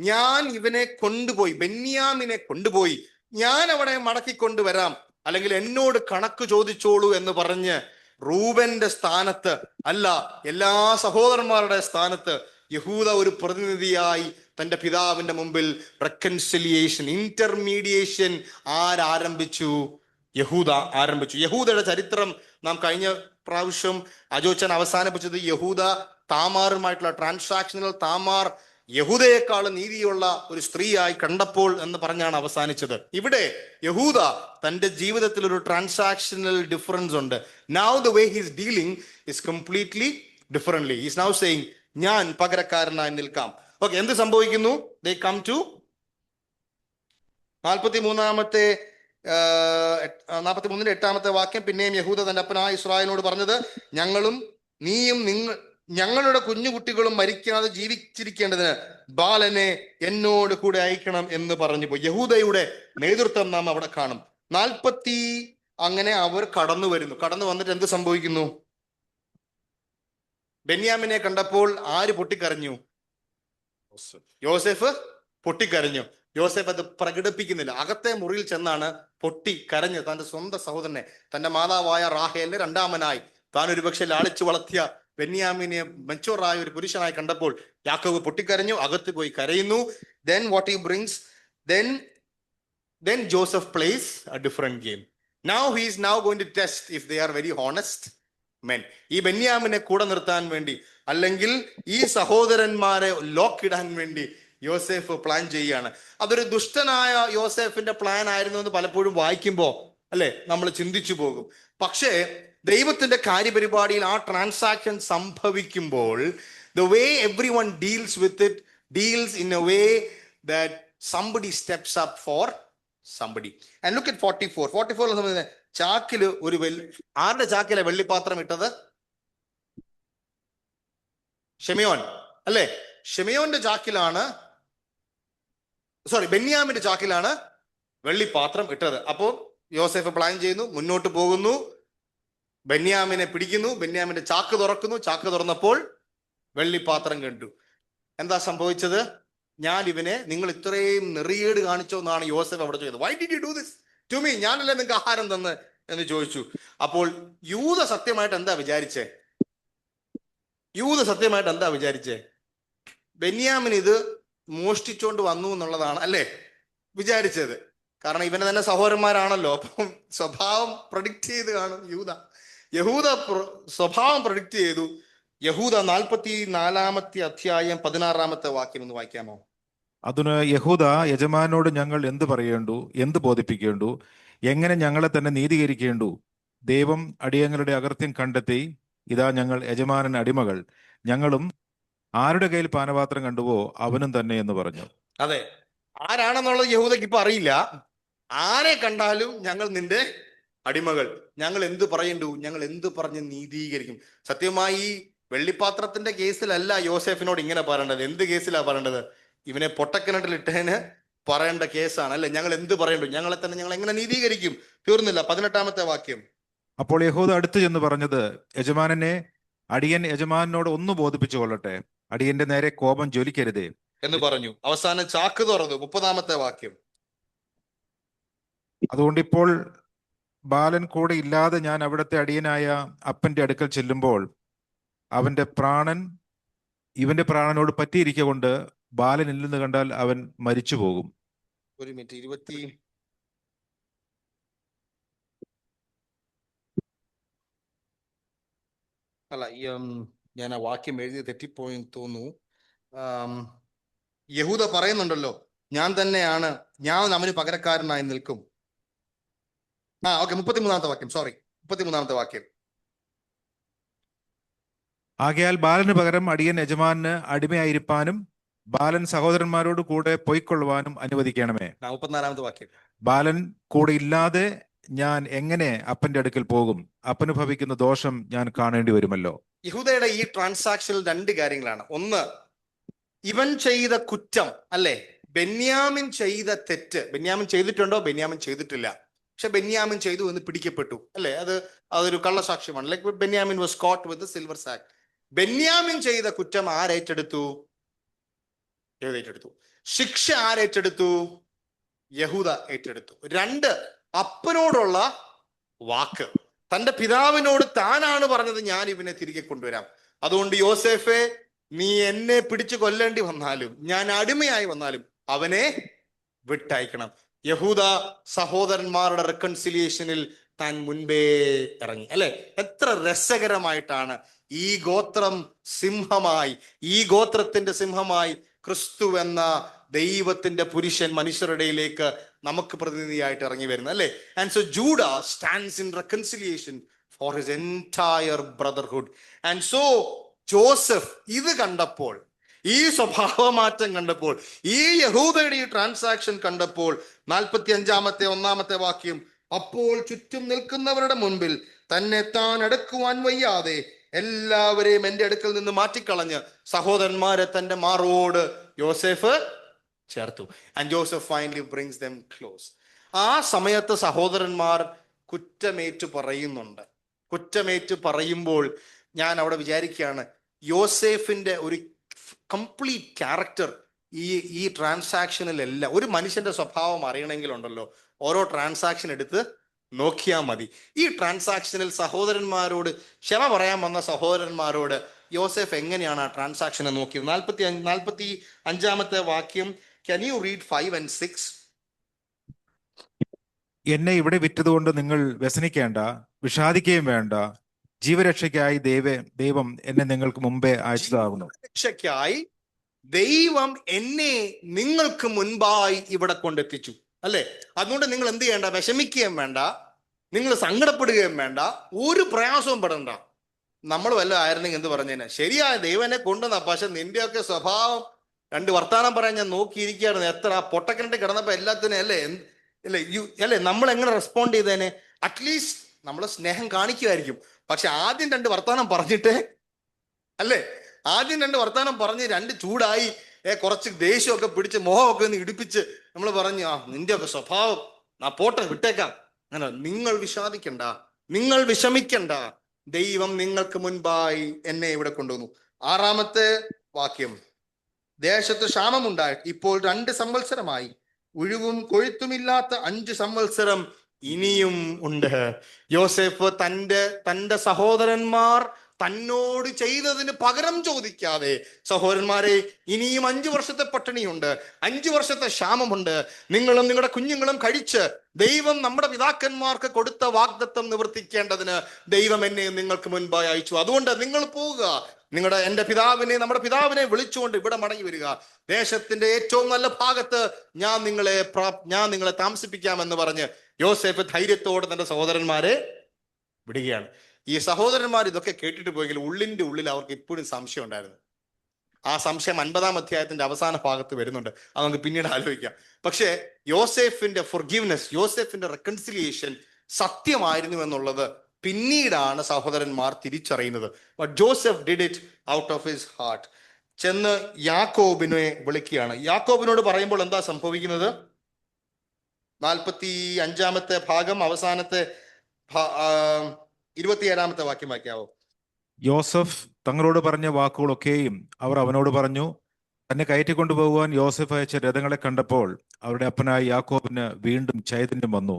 ഞാൻ ഇവനെ കൊണ്ടുപോയി, ബെന്യാമിനെ കൊണ്ടുപോയി ഞാൻ അവിടെ മടക്കിക്കൊണ്ടുവരാം, അല്ലെങ്കിൽ എന്നോട് കണക്ക് ചോദിച്ചോളൂ എന്ന് പറഞ്ഞ് റൂബന്റെ സ്ഥാനത്ത് അല്ല, എല്ലാ സഹോദരന്മാരുടെ സ്ഥാനത്ത് യഹൂദ ഒരു പ്രതിനിധിയായി തന്റെ പിതാവിന്റെ മുമ്പിൽ റെക്കൺസിലിയേഷൻ, ഇന്റർമീഡിയേഷൻ ആരംഭിച്ചു? യഹൂദ ആരംഭിച്ചു. യഹൂദയുടെ ചരിത്രം നാം കഴിഞ്ഞ പ്രാവശ്യം അജോച്ചൻ അവസാനിപ്പിച്ചത് യഹൂദ താമാറുമായിട്ടുള്ള ട്രാൻസാക്ഷനിൽ താമാർ യഹൂദയെക്കാളും നീതിയുള്ള ഒരു സ്ത്രീയായി കണ്ടപ്പോൾ എന്ന് പറഞ്ഞാണ് അവസാനിച്ചത്. ഇവിടെ യഹൂദ തന്റെ ജീവിതത്തിൽ ഒരു ട്രാൻസാക്ഷണൽ ഡിഫറൻസ് ഉണ്ട്. Now the way he's dealing is completely differently. He's now saying, ഞാൻ പകരക്കാരനായി നിൽക്കാം. ഓക്കെ, എന്ത് സംഭവിക്കുന്നു? ദേ കം ടു 43-ന്റെ 8 വാക്യം. പിന്നെയും യഹൂദ തന്റെ അപ്പനായ ഇസ്രായേലിനോട് പറഞ്ഞത്, ഞങ്ങളും നീയും ഞങ്ങളുടെ കുഞ്ഞുകുട്ടികളും മരിക്കാതെ ജീവിച്ചിരിക്കേണ്ടതിന് ബാലനെ എന്നോട് കൂടെ അയക്കണം എന്ന് പറഞ്ഞു പോയി. യഹൂദയുടെ നേതൃത്വം നാം അവിടെ കാണും. 40 അങ്ങനെ അവർ കടന്നു വന്നിട്ട് എന്ത് സംഭവിക്കുന്നു? ബെന്യാമിനെ കണ്ടപ്പോൾ ആര് പൊട്ടിക്കരഞ്ഞു? യോസെഫ് പൊട്ടിക്കരഞ്ഞു. യോസെഫ് അത് പ്രകടിപ്പിക്കുന്നില്ല. അകത്തെ മുറിയിൽ ചെന്നാണ് പൊട്ടിക്കരഞ്ഞ് തന്റെ സ്വന്തം സഹോദരനെ, തന്റെ മാതാവായ റാഹേലിന്റെ രണ്ടാമനായി താൻ ഒരുപക്ഷെ ലാളിച്ചു വളർത്തിയ ബെന്യാമിനെ മെച്ചൂറായ ഒരു പുരുഷനായി കണ്ടപ്പോൾ യാക്കോബ് പൊട്ടിക്കരഞ്ഞു, അകത്ത് പോയി കരയുന്നു. Then what he brings, then Joseph plays a different game. Now he is now going to test if they are very honest men. ഈ ബെന്യാമിനെ കൂടെ നിർത്താൻ വേണ്ടി, അല്ലെങ്കിൽ ഈ സഹോദരന്മാരെ ലോക്കിടാൻ വേണ്ടി യോസെഫ് പ്ലാൻ ചെയ്യുകയാണ്. അതൊരു ദുഷ്ടനായ യോസെഫിന്റെ പ്ലാൻ ആയിരുന്നു എന്ന് പലപ്പോഴും വായിക്കുമ്പോ അല്ലെ നമ്മൾ ചിന്തിച്ചു പോകും. പക്ഷേ ദൈവത്തിന്റെ കാര്യപരിപാടിയിൽ ആ ട്രാൻസാക്ഷൻ സംഭവിക്കുമ്പോൾ the way everyone deals with it deals in a way that somebody steps up for somebody. And look at 44 ചാക്കില് ആരുടെ ചാക്കിലെ വെള്ളിപ്പാത്രം ഇട്ടത്? ഷിമയോൻ അല്ലെ? ഷിമയോന്റെ ചാക്കിലാണ്, ബെന്യാമിന്റെ ചാക്കിലാണ് വെള്ളിപ്പാത്രം ഇട്ടത്. അപ്പോ യോസെഫ് പ്ലാൻ ചെയ്യുന്നു, മുന്നോട്ട് പോകുന്നു, ബെന്യാമിനെ പിടിക്കുന്നു, ബെന്യാമിന്റെ ചാക്ക് തുറക്കുന്നു. ചാക്ക് തുറന്നപ്പോൾ വെള്ളിപ്പാത്രം കണ്ടു. എന്താ സംഭവിച്ചത്? ഞാൻ ഇവനെ, നിങ്ങൾ ഇത്രയും നെറിയേട് കാണിച്ചോ എന്നാണ് യോസെഫ് അവിടെ ചോദിച്ചത്. Why did you do this to me? ഞാനല്ലേ നിങ്ങൾക്ക് ആഹാരം തന്ന് എന്ന് ചോദിച്ചു. അപ്പോൾ യൂദ സത്യമായിട്ട് എന്താ വിചാരിച്ചേ? ബെന്യാമിൻ ഇത് മോഷ്ടിച്ചോണ്ട് വന്നു എന്നുള്ളതാണ് അല്ലേ വിചാരിച്ചത്. കാരണം ഇവനെ തന്നെ സഹോദരന്മാരാണല്ലോ. അപ്പം സ്വഭാവം പ്രഡിക്റ്റ് ചെയ്ത് കാണും യഹൂദ സ്വഭാവം പ്രഡിക്റ്റ് ചെയ്തു. യഹൂദ 44-ാമത്തെ വാക്യം ഒന്ന് വായിക്കാമോ? അതിന് യഹൂദ, യജമാനോട് ഞങ്ങൾ എന്ത് പറയേണ്ടു, എന്ത് ബോധിപ്പിക്കേണ്ടു, എങ്ങനെ ഞങ്ങളെ തന്നെ നീതീകരിക്കേണ്ടു? ദൈവം അടിയങ്ങളുടെ അകൃത്യം കണ്ടെത്തി, ഇതാ ഞങ്ങൾ യജമാനൻ അടിമകൾ, ഞങ്ങളും ആരുടെ കയ്യിൽ പാനപാത്രം കണ്ടുവോ അവനും തന്നെ എന്ന് പറഞ്ഞു. അതെ, ആരാണെന്നുള്ളത് യഹൂദയ്ക്ക് ഇപ്പൊ അറിയില്ല. ആരെ കണ്ടാലും ഞങ്ങൾ നിന്റെ അടിമകൾ, ഞങ്ങൾ എന്ത് പറയണ്ടു, ഞങ്ങൾ എന്ത് പറഞ്ഞ് നീതീകരിക്കും. സത്യമായി ഈ വെള്ളിപ്പാത്രത്തിന്റെ കേസിലല്ല യോസെഫിനോട് ഇങ്ങനെ പറയേണ്ടത്. എന്ത് കേസിലാ പറയേണ്ടത്? ഇവനെ പൊട്ടക്കിണറ്റിലിട്ടതിന് പറയേണ്ട കേസാണ് അല്ലെ. ഞങ്ങൾ എന്ത് പറയണ്ടു, ഞങ്ങളെ തന്നെ ഞങ്ങൾ എങ്ങനെ നീതീകരിക്കും? തീർന്നില്ല. 18-ാമത്തെ വാക്യം. അപ്പോൾ യഹൂദ അടുത്ത് ചെന്ന് പറഞ്ഞത്, യജമാനനെ, അടിയൻ യജമാനോട് ഒന്ന് ബോധിപ്പിച്ചു കൊള്ളട്ടെ, അടിയന്റെ നേരെ കോപം ജ്വലിക്കരുതേ എന്ന് പറഞ്ഞു. അവസാനം ചാക്ക് തുറന്നു. 30-ാമത്തെ വാക്യം. അതുകൊണ്ട് ഇപ്പോൾ ബാലൻ കൂടെ ഇല്ലാതെ ഞാൻ അവിടുത്തെ അടിയനായ അപ്പന്റെ അടുക്കൽ ചെല്ലുമ്പോൾ ഇവന്റെ പ്രാണനോട് പറ്റിയിരിക്ക കൊണ്ട് ബാലൻ ഇല്ലെന്ന് കണ്ടാൽ അവൻ മരിച്ചു പോകും. ഒരു മിനിറ്റ്, ഞാൻ ആ വാക്യം എഴുതി തെറ്റിപ്പോയെന്ന് തോന്നുന്നു. യഹൂദ പറയുന്നുണ്ടല്ലോ, ഞാൻ തന്നെയാണ്, ഞാൻ അവന് പകരക്കാരനായി നിൽക്കും. ഓക്കെ, 33-ാമത്തെ വാക്യം. 33-ാമത്തെ വാക്യം. ആകയാൽ ബാലന് പകരം അടിയൻ യജമാനന് അടിമയായിരിക്കാനും ബാലൻ സഹോദരന്മാരോട് കൂടെ പൊയ്ക്കൊള്ളുവാനും അനുവദിക്കണമേ. 34-ാമത്തെ വാക്യം. ബാലൻ കൂടെ ഇല്ലാതെ ഞാൻ എങ്ങനെ അപ്പന്റെ അടുക്കൽ പോകും? അപ്പന് ഭവിക്കുന്ന ദോഷം ഞാൻ കാണേണ്ടി വരുമല്ലോ. യഹൂദയുടെ ഈ ട്രാൻസാക്ഷനിൽ രണ്ട് കാര്യങ്ങളാണ്. ഒന്ന്, ഇവൻ ചെയ്ത കുറ്റം, അല്ലെ, ബെന്യാമിൻ ചെയ്ത തെറ്റ്. ബെന്യാമിൻ ചെയ്തിട്ടുണ്ടോ? ബെന്യാമിൻ ചെയ്തിട്ടില്ല. പക്ഷെ ബെന്യാമിൻ ചെയ്തു എന്ന് പിടിക്കപ്പെട്ടു, അല്ലെ? അതൊരു കള്ളസാക്ഷ്യമാണ്. ലൈക്ക് ബെന്യാമിൻ was caught with silver sack. ബെന്യാമിൻ ചെയ്ത കുറ്റം ആരേറ്റെടുത്തു? ഏറ്റെടുത്തു. ശിക്ഷ ആരേറ്റെടുത്തു? യഹൂദ ഏറ്റെടുത്തു. രണ്ട്, അപ്പനോടുള്ള വാക്ക്. തന്റെ പിതാവിനോട് താനാണ് പറഞ്ഞത്, ഞാൻ ഇവനെ തിരികെ കൊണ്ടുവരാം. അതുകൊണ്ട് യോസേഫെ, നീ എന്നെ പിടിച്ചു കൊല്ലേണ്ടി വന്നാലും, ഞാൻ അടിമയായി വന്നാലും അവനെ വിട്ടയക്കണം. യഹൂദ സഹോദരന്മാരുടെ റെക്കൺസിലിയേഷനിൽ താൻ മുൻപേ ഇറങ്ങി, അല്ലെ? എത്ര രസകരമായിട്ടാണ് ഈ ഗോത്രം സിംഹമായി, ഈ ഗോത്രത്തിന്റെ സിംഹമായി ക്രിസ്തു എന്ന ദൈവത്തിന്റെ പുരുഷൻ മനുഷ്യരുടെ ഇടയിലേക്ക് നമുക്ക് പ്രതിനിധിയായിട്ട് ഇറങ്ങി വരുന്നത്, അല്ലെ? And so ജൂഡ stands in reconciliation for his entire brotherhood. And so Joseph ഇത് കണ്ടപ്പോൾ, ഈ സ്വഭാവമാറ്റം കണ്ടപ്പോൾ, ഈ യഹൂദയുടെ ഈ ട്രാൻസാക്ഷൻ കണ്ടപ്പോൾ, 45-ാമത്തെ 1-ാമത്തെ വാക്യം, അപ്പോൾ ചുറ്റും നിൽക്കുന്നവരുടെ മുൻപിൽ തന്നെ താൻ അടക്കുവാൻ വയ്യാതെ എല്ലാവരെയും എൻ്റെ അടുക്കൽ നിന്ന് മാറ്റിക്കളഞ്ഞ് സഹോദരന്മാരെ തന്റെ മാറോട് യോസേഫ് ചേർത്തു. And Joseph finally brings dum close. ആ സമയത്ത് സഹോദരന്മാർ കുറ്റമേറ്റു പറയുന്നുണ്ട്. കുറ്റമേറ്റു പറയുമ്പോൾ ഞാൻ അവിടെ വിചാരിക്കുകയാണ്, യോസേഫിന്റെ ഒരു കംപ്ലീറ്റ് ക്യാരക്ടർ ഈ ട്രാൻസാക്ഷനിലെല്ലാം. ഒരു മനുഷ്യന്റെ സ്വഭാവം അറിയണമെങ്കിലുണ്ടല്ലോ, ഓരോ ട്രാൻസാക്ഷൻ എടുത്ത് നോക്കിയാൽ മതി. ഈ ട്രാൻസാക്ഷനിൽ സഹോദരന്മാരോട് ക്ഷമ പറയാൻ വന്ന സഹോദരന്മാരോട് യോസേഫ് എങ്ങനെയാണ് ആ ട്രാൻസാക്ഷനെ നോക്കിയത്? 45-ാമത്തെ വാക്യം. Can you read 5 and 6? എന്നെ ഇവിടെ വിറ്റതുകൊണ്ട് നിങ്ങൾ വ്യസനിക്കേണ്ട, വിഷാദിക്കുകയും വേണ്ട. ജീവരക്ഷയ്ക്കായി ദൈവം എന്നെ നിങ്ങൾക്ക് മുമ്പേ അയച്ചതാകുന്നു. രക്ഷയ്ക്കായി ദൈവം എന്നെ നിങ്ങൾക്ക് മുൻപായി ഇവിടെ കൊണ്ടെത്തിച്ചു, അല്ലെ? അതുകൊണ്ട് നിങ്ങൾ എന്ത് ചെയ്യേണ്ട? വിഷമിക്കുകയും വേണ്ട, നിങ്ങൾ സങ്കടപ്പെടുകയും വേണ്ട, ഒരു പ്രയാസവും പെടണ്ട. നമ്മൾ വല്ല ആയിരുന്നെങ്കിൽ എന്ത് പറഞ്ഞേനെ? ശരിയായ ദൈവം എന്നെ കൊണ്ടുവന്ന, പക്ഷെ നിന്റെയൊക്കെ സ്വഭാവം, രണ്ട് വർത്താനം പറയാൻ ഞാൻ നോക്കിയിരിക്കുകയായിരുന്നു. എത്ര പൊട്ടക്കിണറ്റ് കിടന്നപ്പോ എല്ലാത്തിനും, അല്ലേ നമ്മൾ എങ്ങനെ റെസ്പോണ്ട് ചെയ്തേനെ? അറ്റ്ലീസ്റ്റ് നമ്മൾ സ്നേഹം കാണിക്കുമായിരിക്കും. പക്ഷെ ആദ്യം രണ്ട് വർത്താനം പറഞ്ഞിട്ട്, അല്ലേ, ആദ്യം രണ്ട് വർത്താനം പറഞ്ഞ് രണ്ട് ചൂടായി, കുറച്ച് ദേഷ്യമൊക്കെ പിടിച്ച് മോഹമൊക്കെ ഒന്ന് ഇടിപ്പിച്ച് നമ്മൾ പറഞ്ഞു, നിന്റെയൊക്കെ സ്വഭാവം, പോട്ടെ, വിട്ടേക്കാം. അങ്ങനെ നിങ്ങൾ വിഷാദിക്കണ്ട, നിങ്ങൾ വിഷമിക്കണ്ട, ദൈവം നിങ്ങൾക്ക് മുൻപായി എന്നെ ഇവിടെ കൊണ്ടുവന്നു. 6-ാമത്തെ വാക്യം. ദേശത്ത് ക്ഷാമമുണ്ടായി ഇപ്പോൾ 2 സംവത്സരമായി, ഉഴുവും കൊഴുത്തുമില്ലാത്ത 5 സംവത്സരം ഇനിയും ഉണ്ട്. യോസേഫ് തന്റെ സഹോദരന്മാർ തന്നോട് ചെയ്തതിന് പകരം ചോദിക്കാതെ, സഹോദരന്മാരെ, ഇനിയും 5 വർഷത്തെ പട്ടിണിയുണ്ട്, 5 വർഷത്തെ ക്ഷാമമുണ്ട്, നിങ്ങളും നിങ്ങളുടെ കുഞ്ഞുങ്ങളും കഴിച്ച് ദൈവം നമ്മുടെ പിതാക്കന്മാർക്ക് കൊടുത്ത വാഗ്ദത്തം നിവർത്തിക്കേണ്ടതിന് ദൈവം എന്നെ നിങ്ങൾക്ക് മുൻപായി അയച്ചു. അതുകൊണ്ട് നിങ്ങൾ പോവുക, നമ്മുടെ പിതാവിനെ വിളിച്ചുകൊണ്ട് ഇവിടെ മടങ്ങി വരിക. ദേശത്തിന്റെ ഏറ്റവും നല്ല ഭാഗത്ത് ഞാൻ നിങ്ങളെ താമസിപ്പിക്കാമെന്ന് പറഞ്ഞ് യോസേഫ് ധൈര്യത്തോടെ തന്റെ സഹോദരന്മാരെ വിടുകയാണ്. ഈ സഹോദരന്മാർ ഇതൊക്കെ കേട്ടിട്ട് പോയെങ്കിൽ ഉള്ളിന്റെ ഉള്ളിൽ അവർക്ക് ഇപ്പോഴും സംശയം ഉണ്ടായിരുന്നു. ആ സംശയം 50-ാം അധ്യായത്തിന്റെ അവസാന ഭാഗത്ത് വരുന്നുണ്ട്. അത് നമുക്ക് പിന്നീട് ആലോചിക്കാം. പക്ഷേ യോസേഫിന്റെ ഫൊർഗീവ്നെസ്, യോസേഫിന്റെ റെക്കൺസിലിയേഷൻ സത്യമായിരുന്നു എന്നുള്ളത് പിന്നീടാണ് സഹോദരന്മാർ തിരിച്ചറിയുന്നത്. But Joseph did it out of his heart. ചെന്ന് യാക്കോബിനെ വിളിക്കുകയാണ്. യാക്കോബിനോട് പറയുമ്പോൾ എന്താ സംഭവിക്കുന്നത്? 45-ാമത്തെ ഭാഗം അവസാനത്തെ 27-ാമത്തെ വാക്യം വായിക്കാവോ? യോസഫ് തങ്ങളോട് പറഞ്ഞ വാക്കുകളൊക്കെയും അവർ അവനോട് പറഞ്ഞു. തന്നെ കയറ്റിക്കൊണ്ടുപോകുവാൻ യോസഫ് അയച്ച രഥങ്ങളെ കണ്ടപ്പോൾ അവരുടെ അപ്പനായ യാക്കോബിന് വീണ്ടും ചൈതന്യം വന്നു.